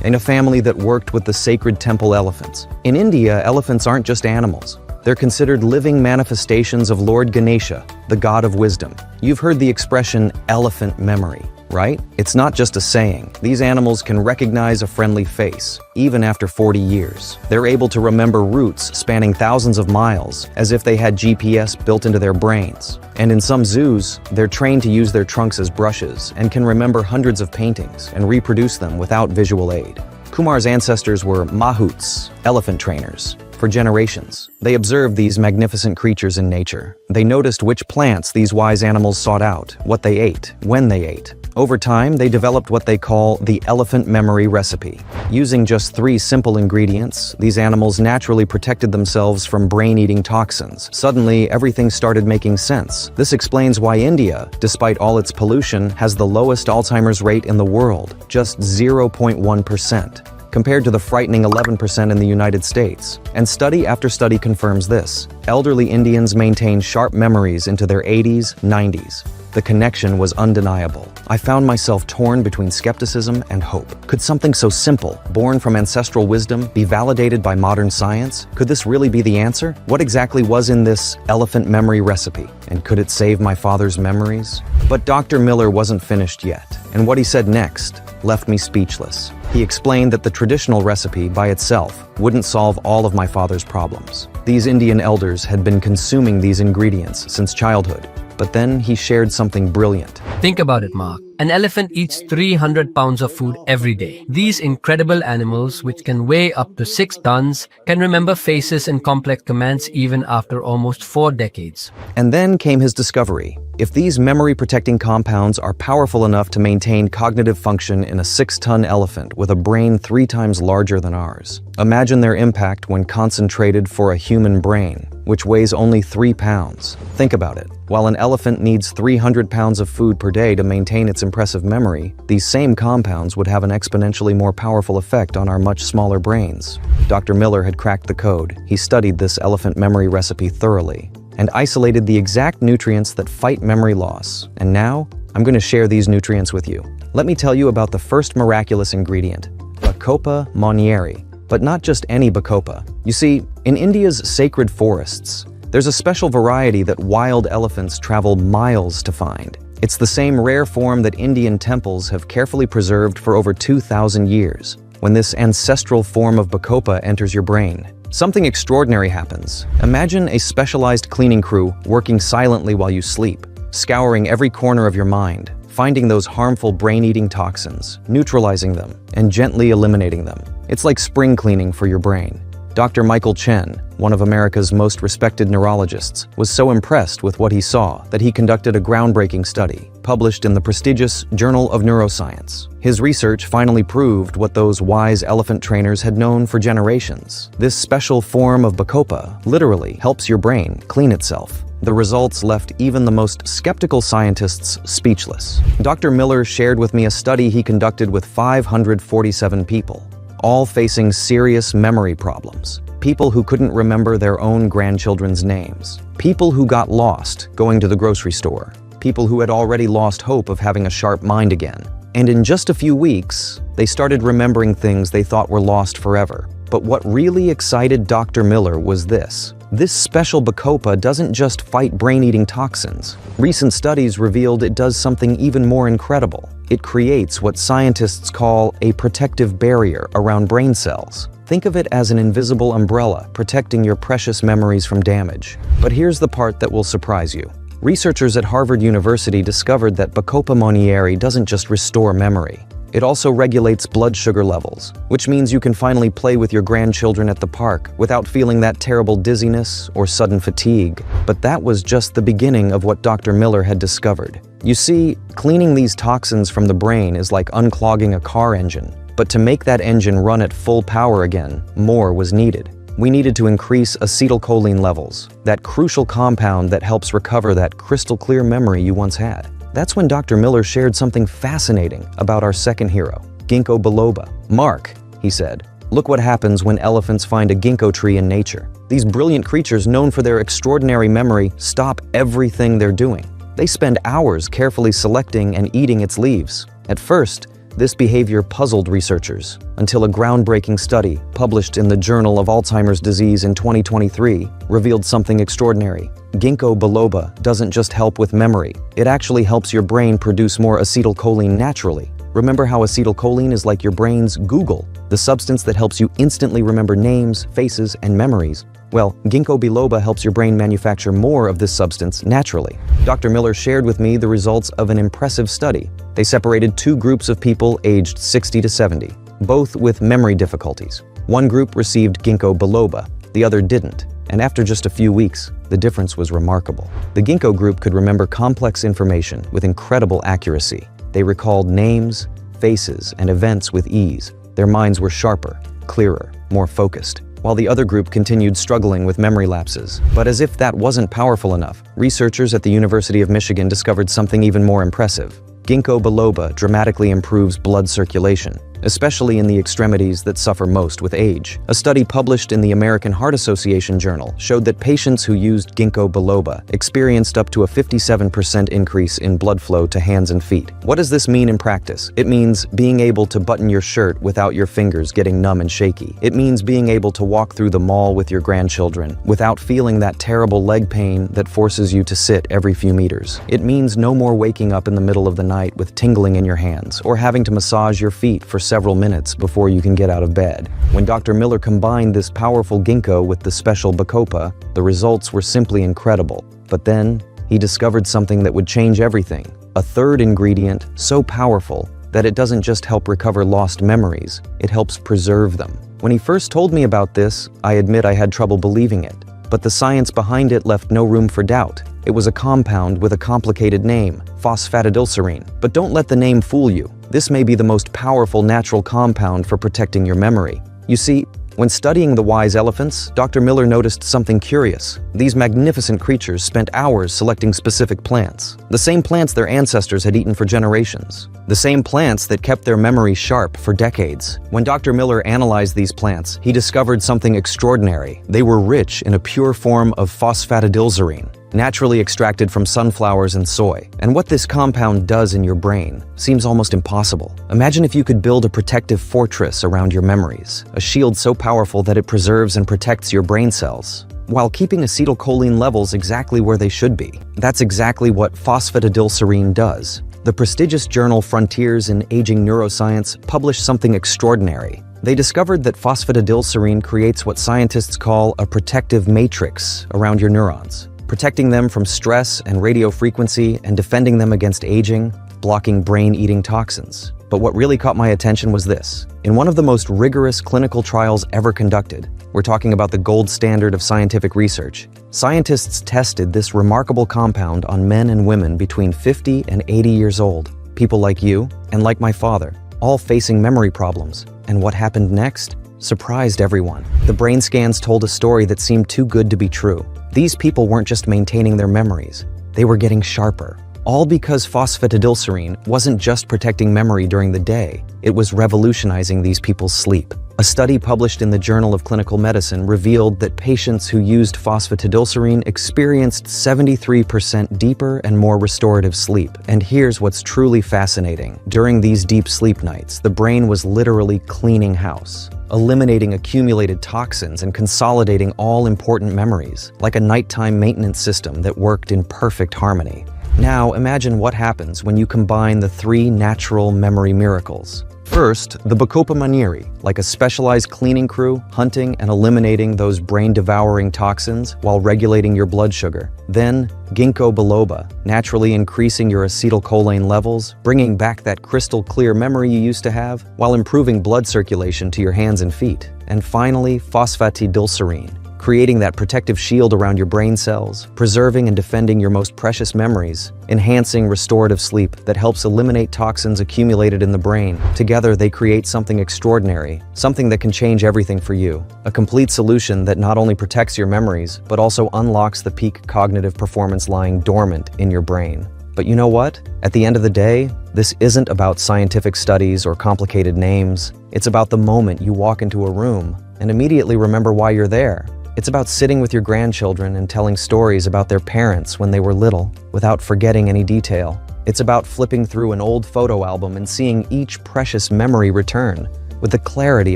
In a family that worked with the sacred temple elephants. In India, elephants aren't just animals. They're considered living manifestations of Lord Ganesha, the god of wisdom. You've heard the expression elephant memory, right? It's not just a saying. These animals can recognize a friendly face, even after 40 years. They're able to remember routes spanning thousands of miles, as if they had GPS built into their brains. And in some zoos, they're trained to use their trunks as brushes and can remember hundreds of paintings and reproduce them without visual aid. Kumar's ancestors were mahouts, elephant trainers. For generations, they observed these magnificent creatures in nature. They noticed which plants these wise animals sought out, what they ate, when they ate. Over time, they developed what they call the elephant memory recipe. Using just 3 simple ingredients, these animals naturally protected themselves from brain-eating toxins. Suddenly, everything started making sense. This explains why India, despite all its pollution, has the lowest Alzheimer's rate in the world, just 0.1%. Compared to the frightening 11% in the United States. And study after study confirms this. Elderly Indians maintain sharp memories into their 80s, 90s. The connection was undeniable. I found myself torn between skepticism and hope. Could something so simple, born from ancestral wisdom, be validated by modern science? Could this really be the answer? What exactly was in this elephant memory recipe? And could it save my father's memories? But Dr. Miller wasn't finished yet, and what he said next left me speechless. He explained that the traditional recipe by itself wouldn't solve all of my father's problems. These Indian elders had been consuming these ingredients since childhood. But then he shared something brilliant. Think about it, Mark. An elephant eats 300 pounds of food every day. These incredible animals, which can weigh up to 6 tons, can remember faces and complex commands even after almost 4 decades. And then came his discovery. If these memory-protecting compounds are powerful enough to maintain cognitive function in a 6-ton elephant with a brain 3 times larger than ours, imagine their impact when concentrated for a human brain, which weighs only 3 pounds. Think about it. While an elephant needs 300 pounds of food per day to maintain its impressive memory, these same compounds would have an exponentially more powerful effect on our much smaller brains. Dr. Miller had cracked the code. He studied this elephant memory recipe thoroughly and isolated the exact nutrients that fight memory loss. And now, I'm going to share these nutrients with you. Let me tell you about the first miraculous ingredient, Bacopa monnieri. But not just any Bacopa. You see, in India's sacred forests, there's a special variety that wild elephants travel miles to find. It's the same rare form that Indian temples have carefully preserved for over 2,000 years. When this ancestral form of Bacopa enters your brain, something extraordinary happens. Imagine a specialized cleaning crew working silently while you sleep, scouring every corner of your mind, finding those harmful brain-eating toxins, neutralizing them, and gently eliminating them. It's like spring cleaning for your brain. Dr. Michael Chen, one of America's most respected neurologists, was so impressed with what he saw that he conducted a groundbreaking study, published in the prestigious Journal of Neuroscience. His research finally proved what those wise elephant trainers had known for generations. This special form of Bacopa literally helps your brain clean itself. The results left even the most skeptical scientists speechless. Dr. Miller shared with me a study he conducted with 547 people, all facing serious memory problems. People who couldn't remember their own grandchildren's names. People who got lost going to the grocery store. People who had already lost hope of having a sharp mind again. And in just a few weeks, they started remembering things they thought were lost forever. But what really excited Dr. Miller was this. This special Bacopa doesn't just fight brain-eating toxins. Recent studies revealed it does something even more incredible. It creates what scientists call a protective barrier around brain cells. Think of it as an invisible umbrella protecting your precious memories from damage. But here's the part that will surprise you. Researchers at Harvard University discovered that Bacopa monnieri doesn't just restore memory. It also regulates blood sugar levels, which means you can finally play with your grandchildren at the park without feeling that terrible dizziness or sudden fatigue. But that was just the beginning of what Dr. Miller had discovered. You see, cleaning these toxins from the brain is like unclogging a car engine. But to make that engine run at full power again, more was needed. We needed to increase acetylcholine levels, that crucial compound that helps recover that crystal clear memory you once had. That's when Dr. Miller shared something fascinating about our second hero, ginkgo biloba. "Mark," he said, "look what happens when elephants find a ginkgo tree in nature. These brilliant creatures known for their extraordinary memory stop everything they're doing. They spend hours carefully selecting and eating its leaves. At first, this behavior puzzled researchers until a groundbreaking study published in the Journal of Alzheimer's Disease in 2023 revealed something extraordinary. Ginkgo biloba doesn't just help with memory, it actually helps your brain produce more acetylcholine naturally. Remember how acetylcholine is like your brain's Google, the substance that helps you instantly remember names, faces, and memories? Well, ginkgo biloba helps your brain manufacture more of this substance naturally. Dr. Miller shared with me the results of an impressive study. They separated two groups of people aged 60 to 70, both with memory difficulties. One group received ginkgo biloba, the other didn't. And after just a few weeks, the difference was remarkable. The ginkgo group could remember complex information with incredible accuracy. They recalled names, faces, and events with ease. Their minds were sharper, clearer, more focused, while the other group continued struggling with memory lapses. But as if that wasn't powerful enough, researchers at the University of Michigan discovered something even more impressive. Ginkgo biloba dramatically improves blood circulation, especially in the extremities that suffer most with age. A study published in the American Heart Association journal showed that patients who used ginkgo biloba experienced up to a 57% increase in blood flow to hands and feet. What does this mean in practice? It means being able to button your shirt without your fingers getting numb and shaky. It means being able to walk through the mall with your grandchildren without feeling that terrible leg pain that forces you to sit every few meters. It means no more waking up in the middle of the night with tingling in your hands or having to massage your feet for several minutes before you can get out of bed. When Dr. Miller combined this powerful ginkgo with the special bacopa, the results were simply incredible. But then, he discovered something that would change everything. A third ingredient so powerful that it doesn't just help recover lost memories, it helps preserve them. When he first told me about this, I admit I had trouble believing it. But the science behind it left no room for doubt. It was a compound with a complicated name, phosphatidylserine. But don't let the name fool you. This may be the most powerful natural compound for protecting your memory. You see, when studying the wise elephants, Dr. Miller noticed something curious. These magnificent creatures spent hours selecting specific plants. The same plants their ancestors had eaten for generations. The same plants that kept their memory sharp for decades. When Dr. Miller analyzed these plants, he discovered something extraordinary. They were rich in a pure form of phosphatidylserine, naturally extracted from sunflowers and soy. And what this compound does in your brain seems almost impossible. Imagine if you could build a protective fortress around your memories, a shield so powerful that it preserves and protects your brain cells, while keeping acetylcholine levels exactly where they should be. That's exactly what phosphatidylserine does. The prestigious journal Frontiers in Aging Neuroscience published something extraordinary. They discovered that phosphatidylserine creates what scientists call a protective matrix around your neurons, protecting them from stress and radio frequency and defending them against aging, blocking brain-eating toxins. But what really caught my attention was this. In one of the most rigorous clinical trials ever conducted, we're talking about the gold standard of scientific research, scientists tested this remarkable compound on men and women between 50 and 80 years old, people like you and like my father, all facing memory problems. And what happened next surprised everyone. The brain scans told a story that seemed too good to be true. These people weren't just maintaining their memories, they were getting sharper. All because phosphatidylserine wasn't just protecting memory during the day, it was revolutionizing these people's sleep. A study published in the Journal of Clinical Medicine revealed that patients who used phosphatidylserine experienced 73% deeper and more restorative sleep. And here's what's truly fascinating. During these deep sleep nights, the brain was literally cleaning house, eliminating accumulated toxins and consolidating all important memories, like a nighttime maintenance system that worked in perfect harmony. Now, imagine what happens when you combine the three natural memory miracles: First, the Bacopa manieri, like a specialized cleaning crew, hunting and eliminating those brain-devouring toxins while regulating your blood sugar. Then, ginkgo biloba, naturally increasing your acetylcholine levels, bringing back that crystal-clear memory you used to have, while improving blood circulation to your hands and feet. And finally, phosphatidylserine, creating that protective shield around your brain cells, preserving and defending your most precious memories, enhancing restorative sleep that helps eliminate toxins accumulated in the brain. Together, they create something extraordinary, something that can change everything for you. A complete solution that not only protects your memories, but also unlocks the peak cognitive performance lying dormant in your brain. But you know what? At the end of the day, this isn't about scientific studies or complicated names. It's about the moment you walk into a room and immediately remember why you're there. It's about sitting with your grandchildren and telling stories about their parents when they were little, without forgetting any detail. It's about flipping through an old photo album and seeing each precious memory return, with the clarity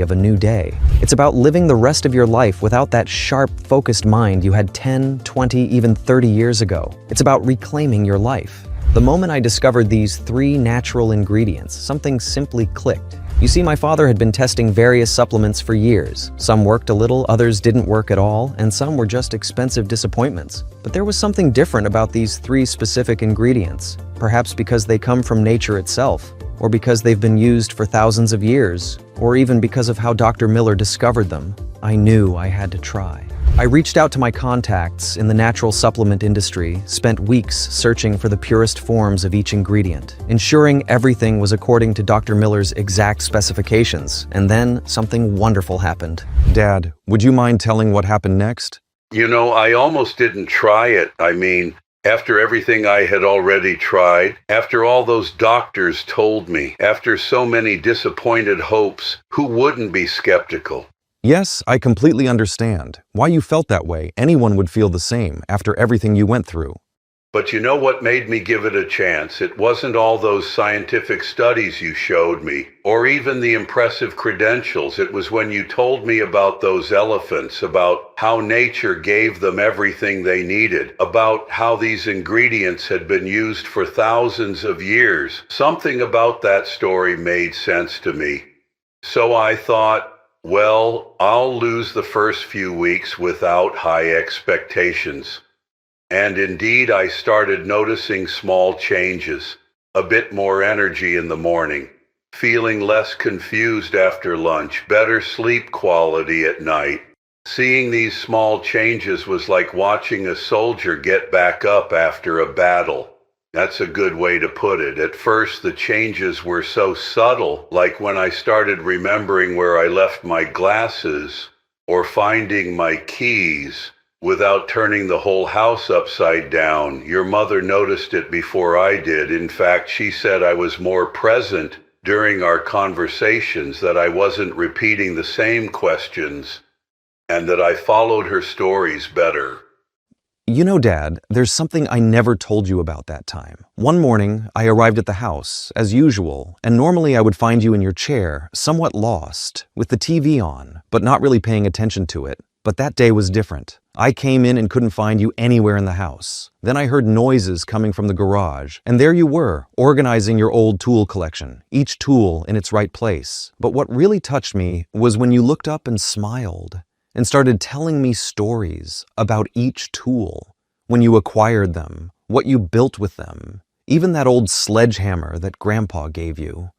of a new day. It's about living the rest of your life without that sharp, focused mind you had 10, 20, even 30 years ago. It's about reclaiming your life. The moment I discovered these 3 natural ingredients, something simply clicked. You see, my father had been testing various supplements for years. Some worked a little, others didn't work at all, and some were just expensive disappointments. But there was something different about these 3 specific ingredients, perhaps because they come from nature itself, or because they've been used for thousands of years, or even because of how Dr. Miller discovered them. I knew I had to try. I reached out to my contacts in the natural supplement industry, spent weeks searching for the purest forms of each ingredient, ensuring everything was according to Dr. Miller's exact specifications, and then something wonderful happened. Dad, would you mind telling what happened next? You know, I almost didn't try it. I mean, after everything I had already tried, after all those doctors told me, after so many disappointed hopes, who wouldn't be skeptical? Yes, I completely understand. Why you felt that way, anyone would feel the same after everything you went through. But you know what made me give it a chance? It wasn't all those scientific studies you showed me, or even the impressive credentials. It was when you told me about those elephants, about how nature gave them everything they needed, about how these ingredients had been used for thousands of years. Something about that story made sense to me. So I thought, well, I'll lose the first few weeks without high expectations. And indeed, I started noticing small changes, a bit more energy in the morning, feeling less confused after lunch, better sleep quality at night. Seeing these small changes was like watching a soldier get back up after a battle. That's a good way to put it. At first, the changes were so subtle, like when I started remembering where I left my glasses or finding my keys without turning the whole house upside down. Your mother noticed it before I did. In fact, she said I was more present during our conversations, that I wasn't repeating the same questions, and that I followed her stories better. You know, Dad, there's something I never told you about that time. One morning, I arrived at the house, as usual, and normally I would find you in your chair, somewhat lost, with the TV on, but not really paying attention to it. But that day was different. I came in and couldn't find you anywhere in the house. Then I heard noises coming from the garage, and there you were, organizing your old tool collection, each tool in its right place. But what really touched me was when you looked up and smiled, and started telling me stories about each tool, when you acquired them, what you built with them, even that old sledgehammer that Grandpa gave you.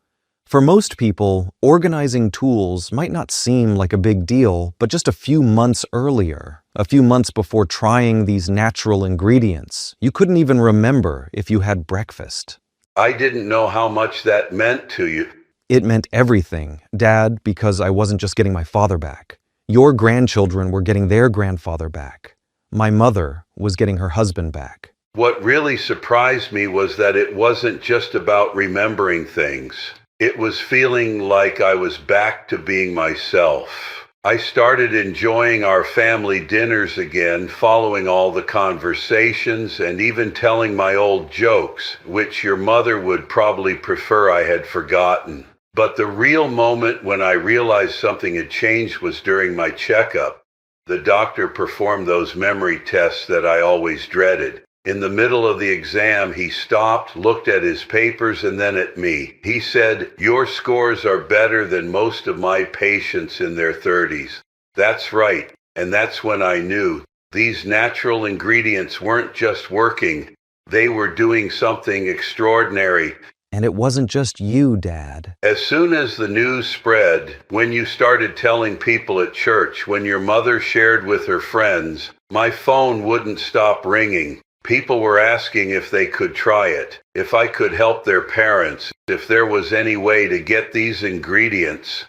For most people, organizing tools might not seem like a big deal, but just a few months earlier, a few months before trying these natural ingredients, you couldn't even remember if you had breakfast. I didn't know how much that meant to you. It meant everything, Dad, because I wasn't just getting my father back. Your grandchildren were getting their grandfather back. My mother was getting her husband back. What really surprised me was that it wasn't just about remembering things. It was feeling like I was back to being myself. I started enjoying our family dinners again, following all the conversations, and even telling my old jokes, which your mother would probably prefer I had forgotten. But the real moment when I realized something had changed was during my checkup. The doctor performed those memory tests that I always dreaded. In the middle of the exam, he stopped, looked at his papers, and then at me. He said, "Your scores are better than most of my patients in their 30s. That's right. And that's when I knew these natural ingredients weren't just working. They were doing something extraordinary. And it wasn't just you, Dad. As soon as the news spread, when you started telling people at church, when your mother shared with her friends, my phone wouldn't stop ringing. People were asking if they could try it, if I could help their parents, if there was any way to get these ingredients."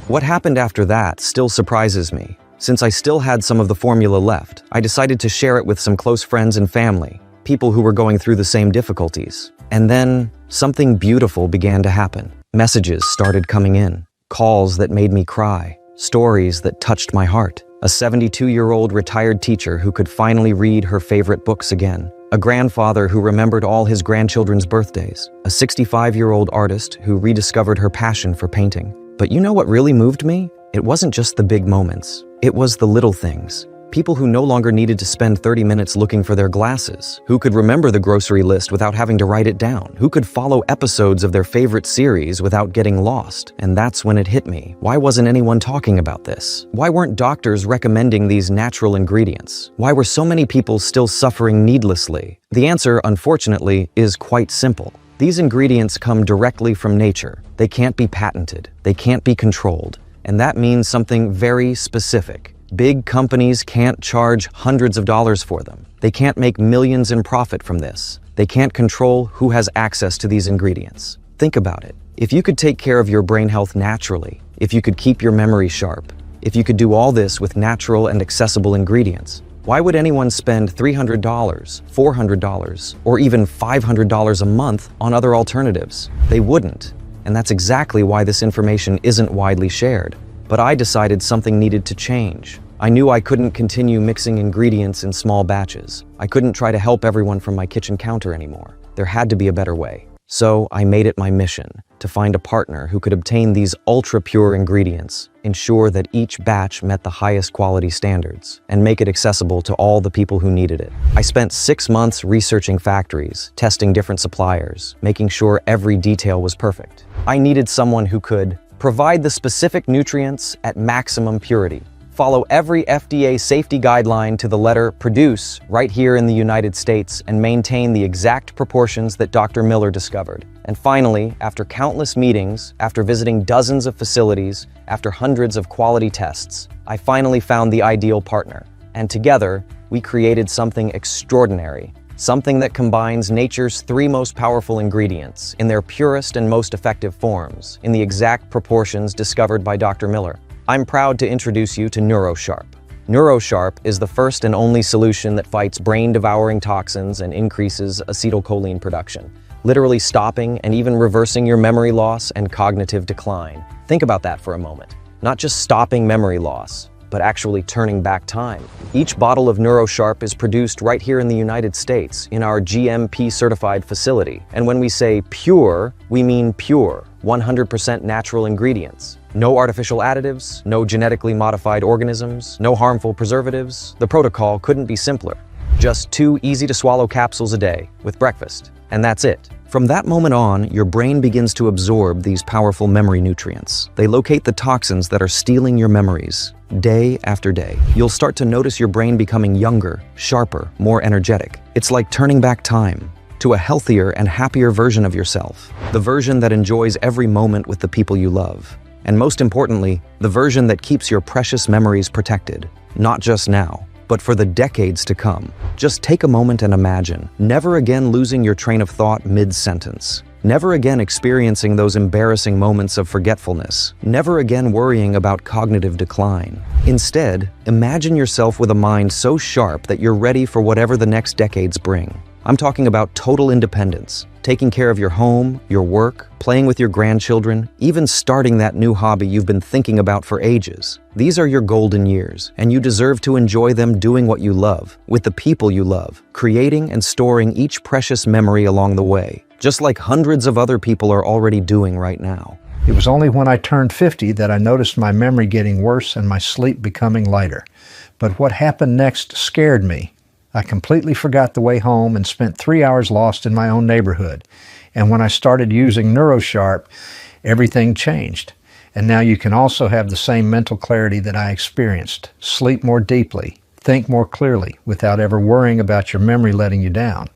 What happened after that still surprises me. Since I still had some of the formula left, I decided to share it with some close friends and family, people who were going through the same difficulties. And then, something beautiful began to happen. Messages started coming in, calls that made me cry, stories that touched my heart. A 72-year-old retired teacher who could finally read her favorite books again. A grandfather who remembered all his grandchildren's birthdays. A 65-year-old artist who rediscovered her passion for painting. But you know what really moved me? It wasn't just the big moments. It was the little things. People who no longer needed to spend 30 minutes looking for their glasses, who could remember the grocery list without having to write it down, who could follow episodes of their favorite series without getting lost. And that's when it hit me. Why wasn't anyone talking about this? Why weren't doctors recommending these natural ingredients? Why were so many people still suffering needlessly? The answer, unfortunately, is quite simple. These ingredients come directly from nature. They can't be patented. They can't be controlled. And that means something very specific. Big companies can't charge hundreds of dollars for them. They can't make millions in profit from this. They can't control who has access to these ingredients. Think about it. If you could take care of your brain health naturally, if you could keep your memory sharp, if you could do all this with natural and accessible ingredients, why would anyone spend $300, $400, or even $500 a month on other alternatives? They wouldn't. And that's exactly why this information isn't widely shared. But I decided something needed to change. I knew I couldn't continue mixing ingredients in small batches. I couldn't try to help everyone from my kitchen counter anymore. There had to be a better way. So I made it my mission to find a partner who could obtain these ultra-pure ingredients, ensure that each batch met the highest quality standards, and make it accessible to all the people who needed it. I spent 6 months researching factories, testing different suppliers, making sure every detail was perfect. I needed someone who could provide the specific nutrients at maximum purity, follow every FDA safety guideline to the letter, produce right here in the United States, and maintain the exact proportions that Dr. Miller discovered. And finally, after countless meetings, after visiting dozens of facilities, after hundreds of quality tests, I finally found the ideal partner. And together, we created something extraordinary. Something that combines nature's 3 most powerful ingredients in their purest and most effective forms, in the exact proportions discovered by Dr. Miller. I'm proud to introduce you to NeuroSharp. NeuroSharp is the first and only solution that fights brain-devouring toxins and increases acetylcholine production, literally stopping and even reversing your memory loss and cognitive decline. Think about that for a moment. Not just stopping memory loss, but actually turning back time. Each bottle of NeuroSharp is produced right here in the United States in our GMP-certified facility. And when we say pure, we mean pure, 100% natural ingredients. No artificial additives, no genetically modified organisms, no harmful preservatives. The protocol couldn't be simpler. Just 2 easy-to-swallow capsules a day with breakfast, and that's it. From that moment on, your brain begins to absorb these powerful memory nutrients. They locate the toxins that are stealing your memories. Day after day, you'll start to notice your brain becoming younger, sharper, more energetic. It's like turning back time to a healthier and happier version of yourself. The version that enjoys every moment with the people you love. And most importantly, the version that keeps your precious memories protected. Not just now, but for the decades to come. Just take a moment and imagine, never again losing your train of thought mid-sentence. Never again experiencing those embarrassing moments of forgetfulness. Never again worrying about cognitive decline. Instead, imagine yourself with a mind so sharp that you're ready for whatever the next decades bring. I'm talking about total independence, taking care of your home, your work, playing with your grandchildren, even starting that new hobby you've been thinking about for ages. These are your golden years, and you deserve to enjoy them doing what you love, with the people you love, creating and storing each precious memory along the way, just like hundreds of other people are already doing right now. It was only when I turned 50 that I noticed my memory getting worse and my sleep becoming lighter. But what happened next scared me. I completely forgot the way home and spent 3 hours lost in my own neighborhood. And when I started using NeuroSharp, everything changed. And now you can also have the same mental clarity that I experienced. Sleep more deeply, think more clearly, without ever worrying about your memory letting you down.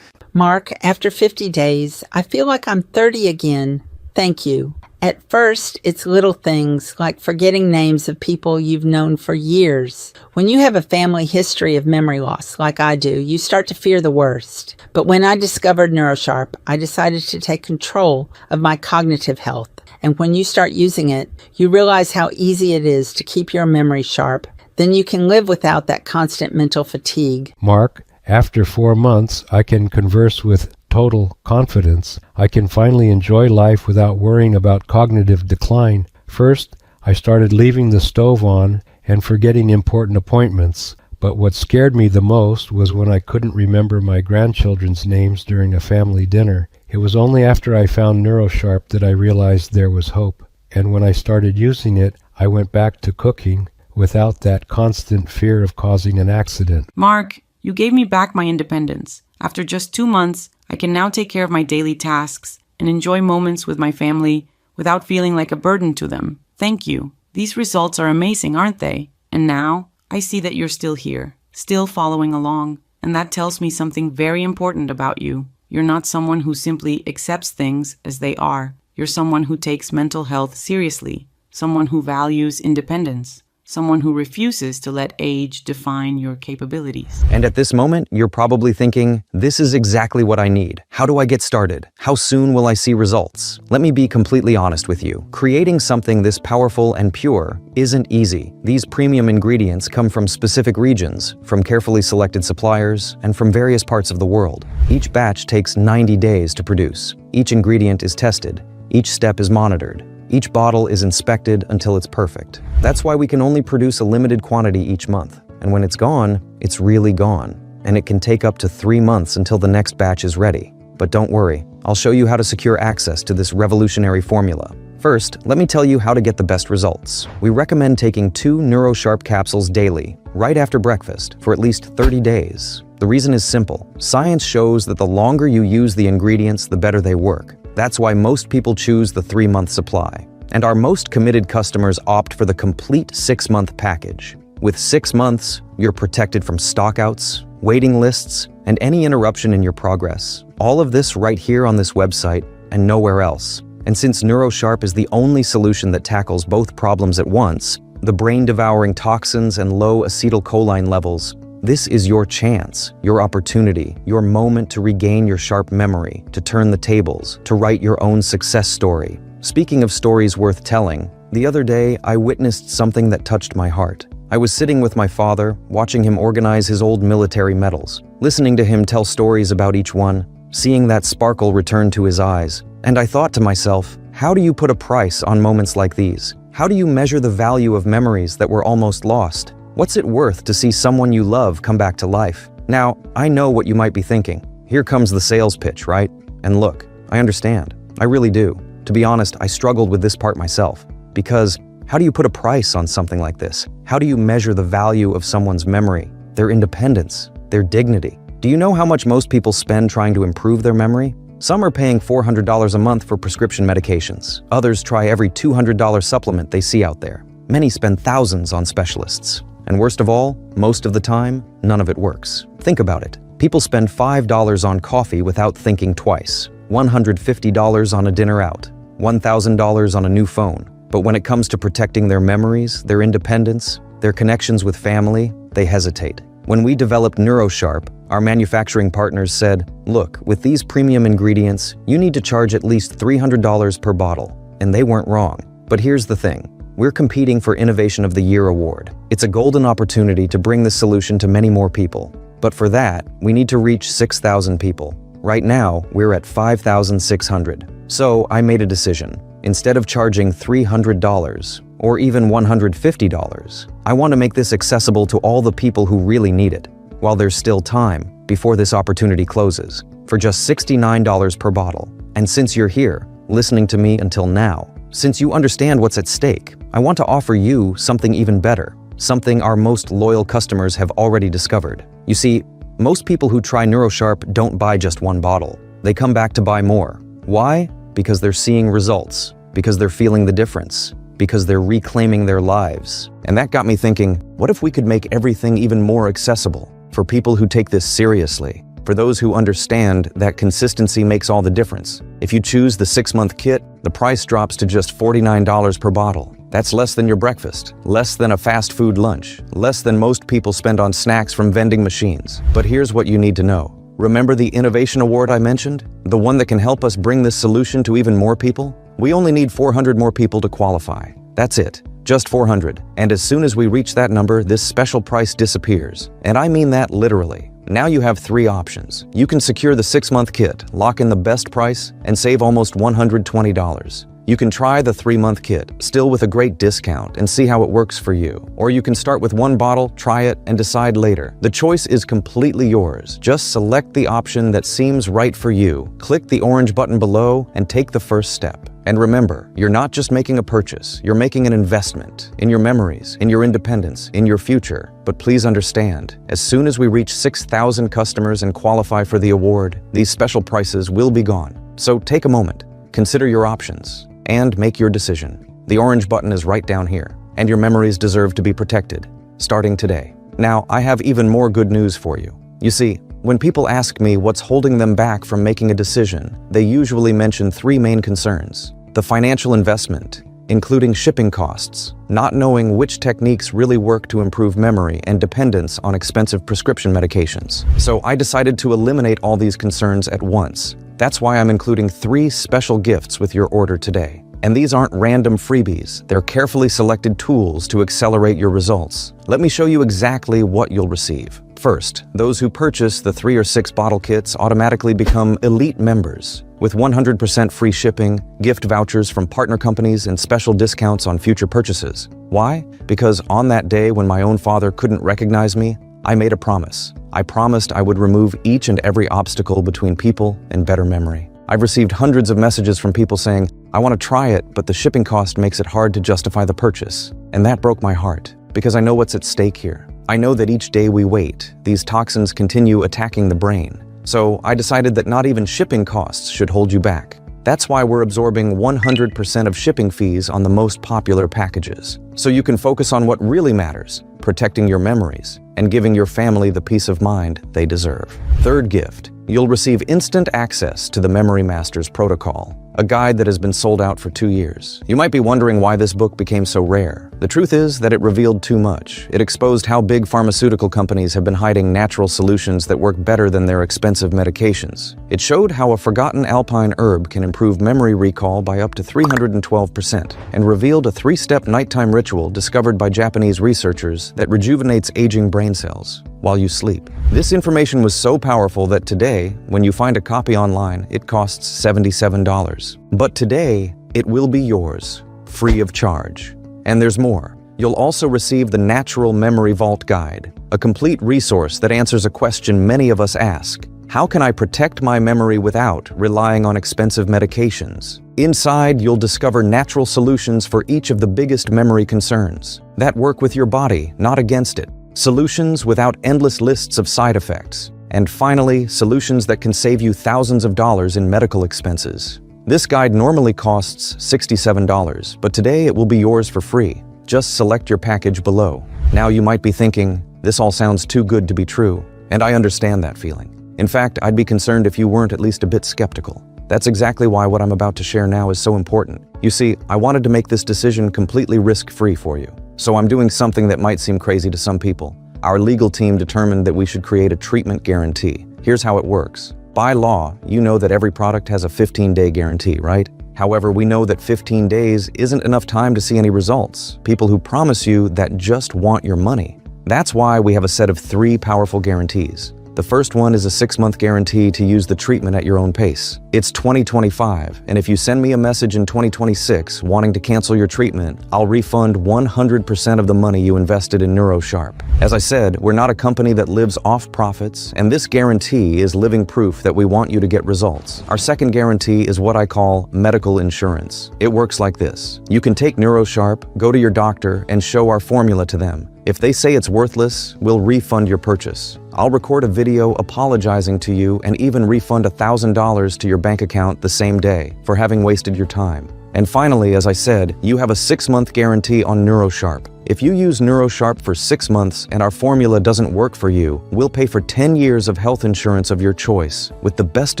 Mark, after 50 days, I feel like I'm 30 again. Thank you. At first, it's little things like forgetting names of people you've known for years. When you have a family history of memory loss, like I do, you start to fear the worst. But when I discovered NeuroSharp, I decided to take control of my cognitive health. And when you start using it, you realize how easy it is to keep your memory sharp. Then you can live without that constant mental fatigue. Mark, after 4 months, I can converse with total confidence. I can finally enjoy life without worrying about cognitive decline. First, I started leaving the stove on and forgetting important appointments. But what scared me the most was when I couldn't remember my grandchildren's names during a family dinner. It was only after I found NeuroSharp that I realized there was hope. And when I started using it, I went back to cooking without that constant fear of causing an accident. Mark, you gave me back my independence. After just 2 months, I can now take care of my daily tasks and enjoy moments with my family without feeling like a burden to them. Thank you. These results are amazing, aren't they? And now, I see that you're still here, still following along, and that tells me something very important about you. You're not someone who simply accepts things as they are. You're someone who takes mental health seriously, someone who values independence, someone who refuses to let age define your capabilities. And at this moment, you're probably thinking, this is exactly what I need. How do I get started? How soon will I see results? Let me be completely honest with you. Creating something this powerful and pure isn't easy. These premium ingredients come from specific regions, from carefully selected suppliers, and from various parts of the world. Each batch takes 90 days to produce. Each ingredient is tested. Each step is monitored. Each bottle is inspected until it's perfect. That's why we can only produce a limited quantity each month. And when it's gone, it's really gone. And it can take up to 3 months until the next batch is ready. But don't worry, I'll show you how to secure access to this revolutionary formula. First, let me tell you how to get the best results. We recommend taking 2 NeuroSharp capsules daily, right after breakfast, for at least 30 days. The reason is simple. Science shows that the longer you use the ingredients, the better they work. That's why most people choose the 3-month supply. And our most committed customers opt for the complete 6-month package. With 6 months, you're protected from stockouts, waiting lists, and any interruption in your progress. All of this right here on this website and nowhere else. And since NeuroSharp is the only solution that tackles both problems at once, the brain-devouring toxins and low acetylcholine levels, this is your chance, your opportunity, your moment to regain your sharp memory, to turn the tables, to write your own success story. Speaking of stories worth telling, the other day I witnessed something that touched my heart. I was sitting with my father, watching him organize his old military medals, listening to him tell stories about each one, seeing that sparkle return to his eyes. And I thought to myself, how do you put a price on moments like these? How do you measure the value of memories that were almost lost? What's it worth to see someone you love come back to life? Now, I know what you might be thinking. Here comes the sales pitch, right? And look, I understand. I really do. To be honest, I struggled with this part myself. Because how do you put a price on something like this? How do you measure the value of someone's memory, their independence, their dignity? Do you know how much most people spend trying to improve their memory? Some are paying $400 a month for prescription medications. Others try every $200 supplement they see out there. Many spend thousands on specialists. And worst of all, most of the time, none of it works. Think about it. People spend $5 on coffee without thinking twice, $150 on a dinner out, $1,000 on a new phone. But when it comes to protecting their memories, their independence, their connections with family, they hesitate. When we developed NeuroSharp, our manufacturing partners said, look, with these premium ingredients, you need to charge at least $300 per bottle. And they weren't wrong. But here's the thing. We're competing for Innovation of the Year award. It's a golden opportunity to bring this solution to many more people. But for that, we need to reach 6,000 people. Right now, we're at 5,600. So I made a decision. Instead of charging $300 or even $150, I want to make this accessible to all the people who really need it, while there's still time before this opportunity closes, for just $69 per bottle. And since you're here, listening to me until now, since you understand what's at stake, I want to offer you something even better, something our most loyal customers have already discovered. You see, Most people who try NeuroSharp don't buy just one bottle. They come back to buy more. Why? Because they're seeing results, because they're feeling the difference, because they're reclaiming their lives. And that got me thinking, what if we could make everything even more accessible for people who take this seriously? For those who understand that consistency makes all the difference. If you choose the 6-month kit, the price drops to just $49 per bottle. That's less than your breakfast, less than a fast food lunch, less than most people spend on snacks from vending machines. But here's what you need to know. Remember the Innovation Award I mentioned? The one that can help us bring this solution to even more people? We only need 400 more people to qualify. That's it. Just 400. And as soon as we reach that number, this special price disappears. And I mean that literally. Now you have 3 options. You can secure the 6-month kit, lock in the best price, and save almost $120. You can try the 3-month kit, still with a great discount, and see how it works for you. Or you can start with 1 bottle, try it, and decide later. The choice is completely yours. Just select the option that seems right for you. Click the orange button below and take the first step. And remember, you're not just making a purchase, you're making an investment in your memories, in your independence, in your future. But please understand, as soon as we reach 6,000 customers and qualify for the award, these special prices will be gone. So take a moment, consider your options, and make your decision. The orange button is right down here, and your memories deserve to be protected, starting today. Now, I have even more good news for you. You see, when people ask me what's holding them back from making a decision, they usually mention 3 main concerns. The financial investment, including shipping costs, not knowing which techniques really work to improve memory, and dependence on expensive prescription medications. So I decided to eliminate all these concerns at once. That's why I'm including 3 special gifts with your order today. And these aren't random freebies, they're carefully selected tools to accelerate your results. Let me show you exactly what you'll receive. First, those who purchase the 3 or 6 bottle kits automatically become elite members, with 100% free shipping, gift vouchers from partner companies, and special discounts on future purchases. Why? Because on that day when my own father couldn't recognize me, I made a promise. I promised I would remove each and every obstacle between people and better memory. I've received hundreds of messages from people saying, I want to try it, but the shipping cost makes it hard to justify the purchase. And that broke my heart, because I know what's at stake here. I know that each day we wait, these toxins continue attacking the brain. So I decided that not even shipping costs should hold you back. That's why we're absorbing 100% of shipping fees on the most popular packages. So you can focus on what really matters, protecting your memories, and giving your family the peace of mind they deserve. Third gift, you'll receive instant access to the Memory Masters Protocol, a guide that has been sold out for 2 years. You might be wondering why this book became so rare. The truth is that it revealed too much. It exposed how big pharmaceutical companies have been hiding natural solutions that work better than their expensive medications. It showed how a forgotten alpine herb can improve memory recall by up to 312%, and revealed a 3-step nighttime ritual discovered by Japanese researchers that rejuvenates aging brain cells while you sleep. This information was so powerful that today, when you find a copy online, it costs $77. But today, it will be yours, free of charge. And there's more. You'll also receive the Natural Memory Vault Guide, a complete resource that answers a question many of us ask. How can I protect my memory without relying on expensive medications? Inside, you'll discover natural solutions for each of the biggest memory concerns that work with your body, not against it. Solutions without endless lists of side effects. And finally, solutions that can save you thousands of dollars in medical expenses. This guide normally costs $67, but today it will be yours for free. Just select your package below. Now you might be thinking, this all sounds too good to be true, and I understand that feeling. In fact, I'd be concerned if you weren't at least a bit skeptical. That's exactly why what I'm about to share now is so important. You see, I wanted to make this decision completely risk-free for you. So I'm doing something that might seem crazy to some people. Our legal team determined that we should create a treatment guarantee. Here's how it works. By law, you know that every product has a 15-day guarantee, right? However, we know that 15 days isn't enough time to see any results. People who promise you that just want your money. That's why we have a set of 3 powerful guarantees. The first one is a 6-month guarantee to use the treatment at your own pace. It's 2025, and if you send me a message in 2026 wanting to cancel your treatment, I'll refund 100% of the money you invested in NeuroSharp. As I said, we're not a company that lives off profits, and this guarantee is living proof that we want you to get results. Our second guarantee is what I call medical insurance. It works like this. You can take NeuroSharp, go to your doctor, and show our formula to them. If they say it's worthless, we'll refund your purchase. I'll record a video apologizing to you and even refund $1,000 to your bank account the same day for having wasted your time. And finally, as I said, you have a 6-month guarantee on NeuroSharp. If you use NeuroSharp for 6 months and our formula doesn't work for you, we'll pay for 10 years of health insurance of your choice with the best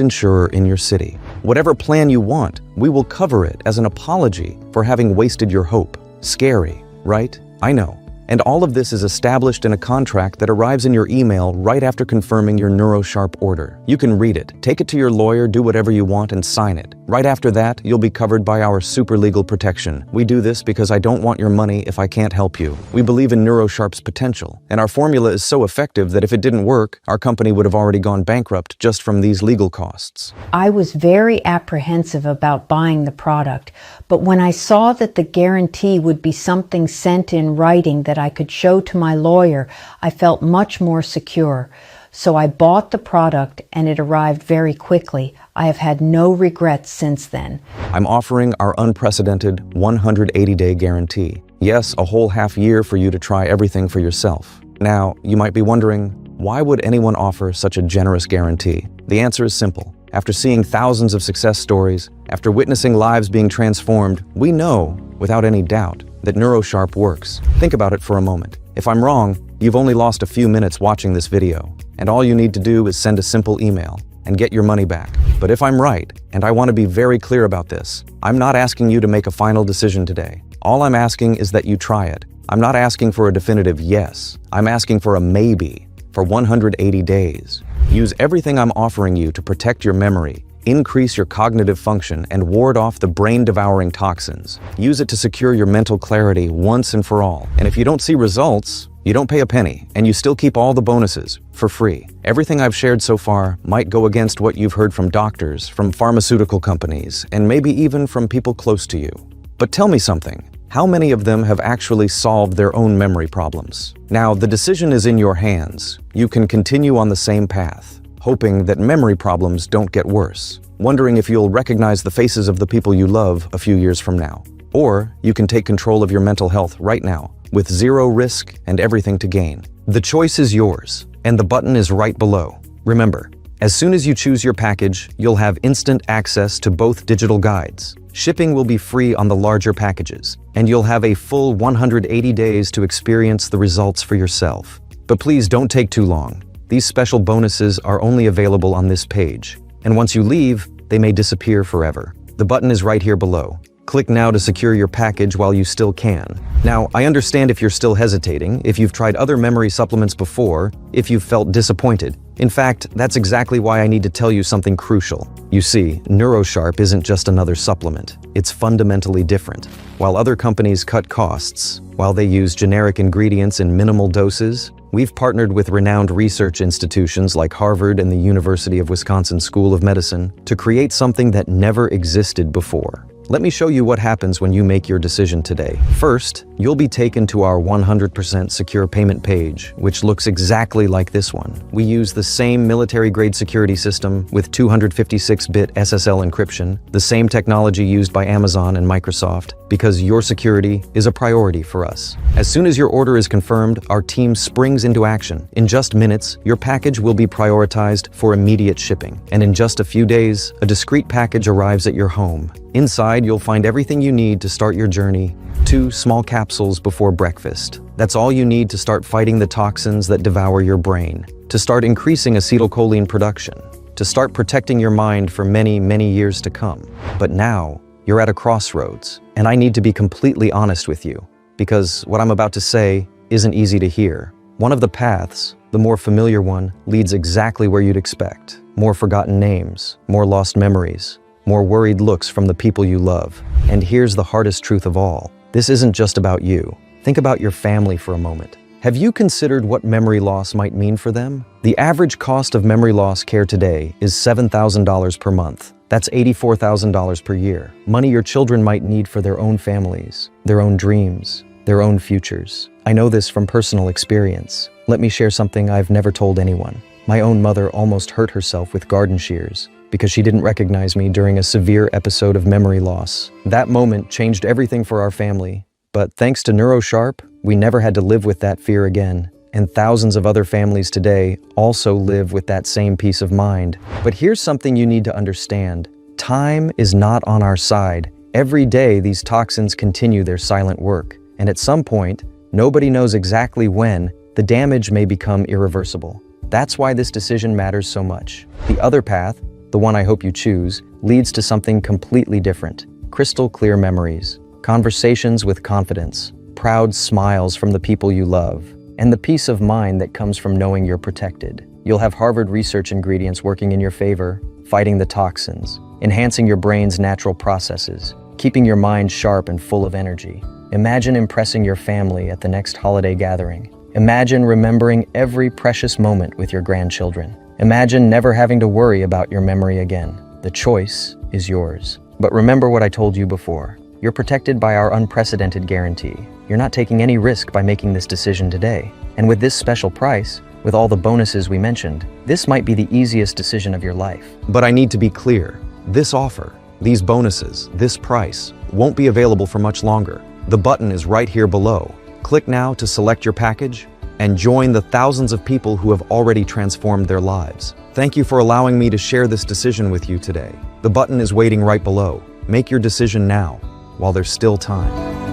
insurer in your city. Whatever plan you want, we will cover it as an apology for having wasted your hope. Scary, right? I know. And all of this is established in a contract that arrives in your email right after confirming your NeuroSharp order. You can read it, take it to your lawyer, do whatever you want, and sign it. Right after that, you'll be covered by our super legal protection. We do this because I don't want your money if I can't help you. We believe in NeuroSharp's potential, and our formula is so effective that if it didn't work, our company would have already gone bankrupt just from these legal costs. I was very apprehensive about buying the product, but when I saw that the guarantee would be something sent in writing that I could show to my lawyer, I felt much more secure. So I bought the product and it arrived very quickly. I have had no regrets since then. I'm offering our unprecedented 180-day guarantee. Yes, a whole half year for you to try everything for yourself. Now, you might be wondering, why would anyone offer such a generous guarantee? The answer is simple. After seeing thousands of success stories, after witnessing lives being transformed, we know, without any doubt, that NeuroSharp works. Think about it for a moment. If I'm wrong, you've only lost a few minutes watching this video, and all you need to do is send a simple email and get your money back. But if I'm right, and I want to be very clear about this, I'm not asking you to make a final decision today. All I'm asking is that you try it. I'm not asking for a definitive yes. I'm asking for a maybe for 180 days. Use everything I'm offering you to protect your memory, increase your cognitive function, and ward off the brain-devouring toxins. Use it to secure your mental clarity once and for all. And if you don't see results, you don't pay a penny, and you still keep all the bonuses for free. Everything I've shared so far might go against what you've heard from doctors, from pharmaceutical companies, and maybe even from people close to you. But tell me something. How many of them have actually solved their own memory problems? Now, the decision is in your hands. You can continue on the same path, hoping that memory problems don't get worse, wondering if you'll recognize the faces of the people you love a few years from now. Or you can take control of your mental health right now, with zero risk and everything to gain. The choice is yours, and the button is right below. Remember, as soon as you choose your package, you'll have instant access to both digital guides. Shipping will be free on the larger packages, and you'll have a full 180 days to experience the results for yourself. But please don't take too long. These special bonuses are only available on this page, and once you leave, they may disappear forever. The button is right here below. Click now to secure your package while you still can. Now, I understand if you're still hesitating, if you've tried other memory supplements before, if you've felt disappointed. In fact, that's exactly why I need to tell you something crucial. You see, NeuroSharp isn't just another supplement. It's fundamentally different. While other companies cut costs, while they use generic ingredients in minimal doses, we've partnered with renowned research institutions like Harvard and the University of Wisconsin School of Medicine to create something that never existed before. Let me show you what happens when you make your decision today. First, you'll be taken to our 100% secure payment page, which looks exactly like this one. We use the same military-grade security system with 256-bit SSL encryption, the same technology used by Amazon and Microsoft, because your security is a priority for us. As soon as your order is confirmed, our team springs into action. In just minutes, your package will be prioritized for immediate shipping. And in just a few days, a discreet package arrives at your home. Inside, you'll find everything you need to start your journey. 2 small capsules before breakfast. That's all you need to start fighting the toxins that devour your brain, to start increasing acetylcholine production, to start protecting your mind for many, many years to come. But now, you're at a crossroads, and I need to be completely honest with you, because what I'm about to say isn't easy to hear. One of the paths, the more familiar one, leads exactly where you'd expect. More forgotten names, more lost memories, more worried looks from the people you love. And here's the hardest truth of all. This isn't just about you. Think about your family for a moment. Have you considered what memory loss might mean for them? The average cost of memory loss care today is $7,000 per month. That's $84,000 per year. Money your children might need for their own families, their own dreams, their own futures. I know this from personal experience. Let me share something I've never told anyone. My own mother almost hurt herself with garden shears because she didn't recognize me during a severe episode of memory loss. That moment changed everything for our family. But thanks to NeuroSharp, We never had to live with that fear again, and thousands of other families today also live with that same peace of mind. But here's something you need to understand. Time is not on our side. Every day, these toxins continue their silent work, and at some point, nobody knows exactly when, the damage may become irreversible. That's why this decision matters so much. The other path, the one I hope you choose, leads to something completely different. Crystal clear memories, conversations with confidence, proud smiles from the people you love, and the peace of mind that comes from knowing you're protected. You'll have Harvard research ingredients working in your favor, fighting the toxins, enhancing your brain's natural processes, keeping your mind sharp and full of energy. Imagine impressing your family at the next holiday gathering. Imagine remembering every precious moment with your grandchildren. Imagine never having to worry about your memory again. The choice is yours. But remember what I told you before. You're protected by our unprecedented guarantee. You're not taking any risk by making this decision today. And with this special price, with all the bonuses we mentioned, this might be the easiest decision of your life. But I need to be clear. This offer, these bonuses, this price, won't be available for much longer. The button is right here below. Click now to select your package and join the thousands of people who have already transformed their lives. Thank you for allowing me to share this decision with you today. The button is waiting right below. Make your decision now, while there's still time.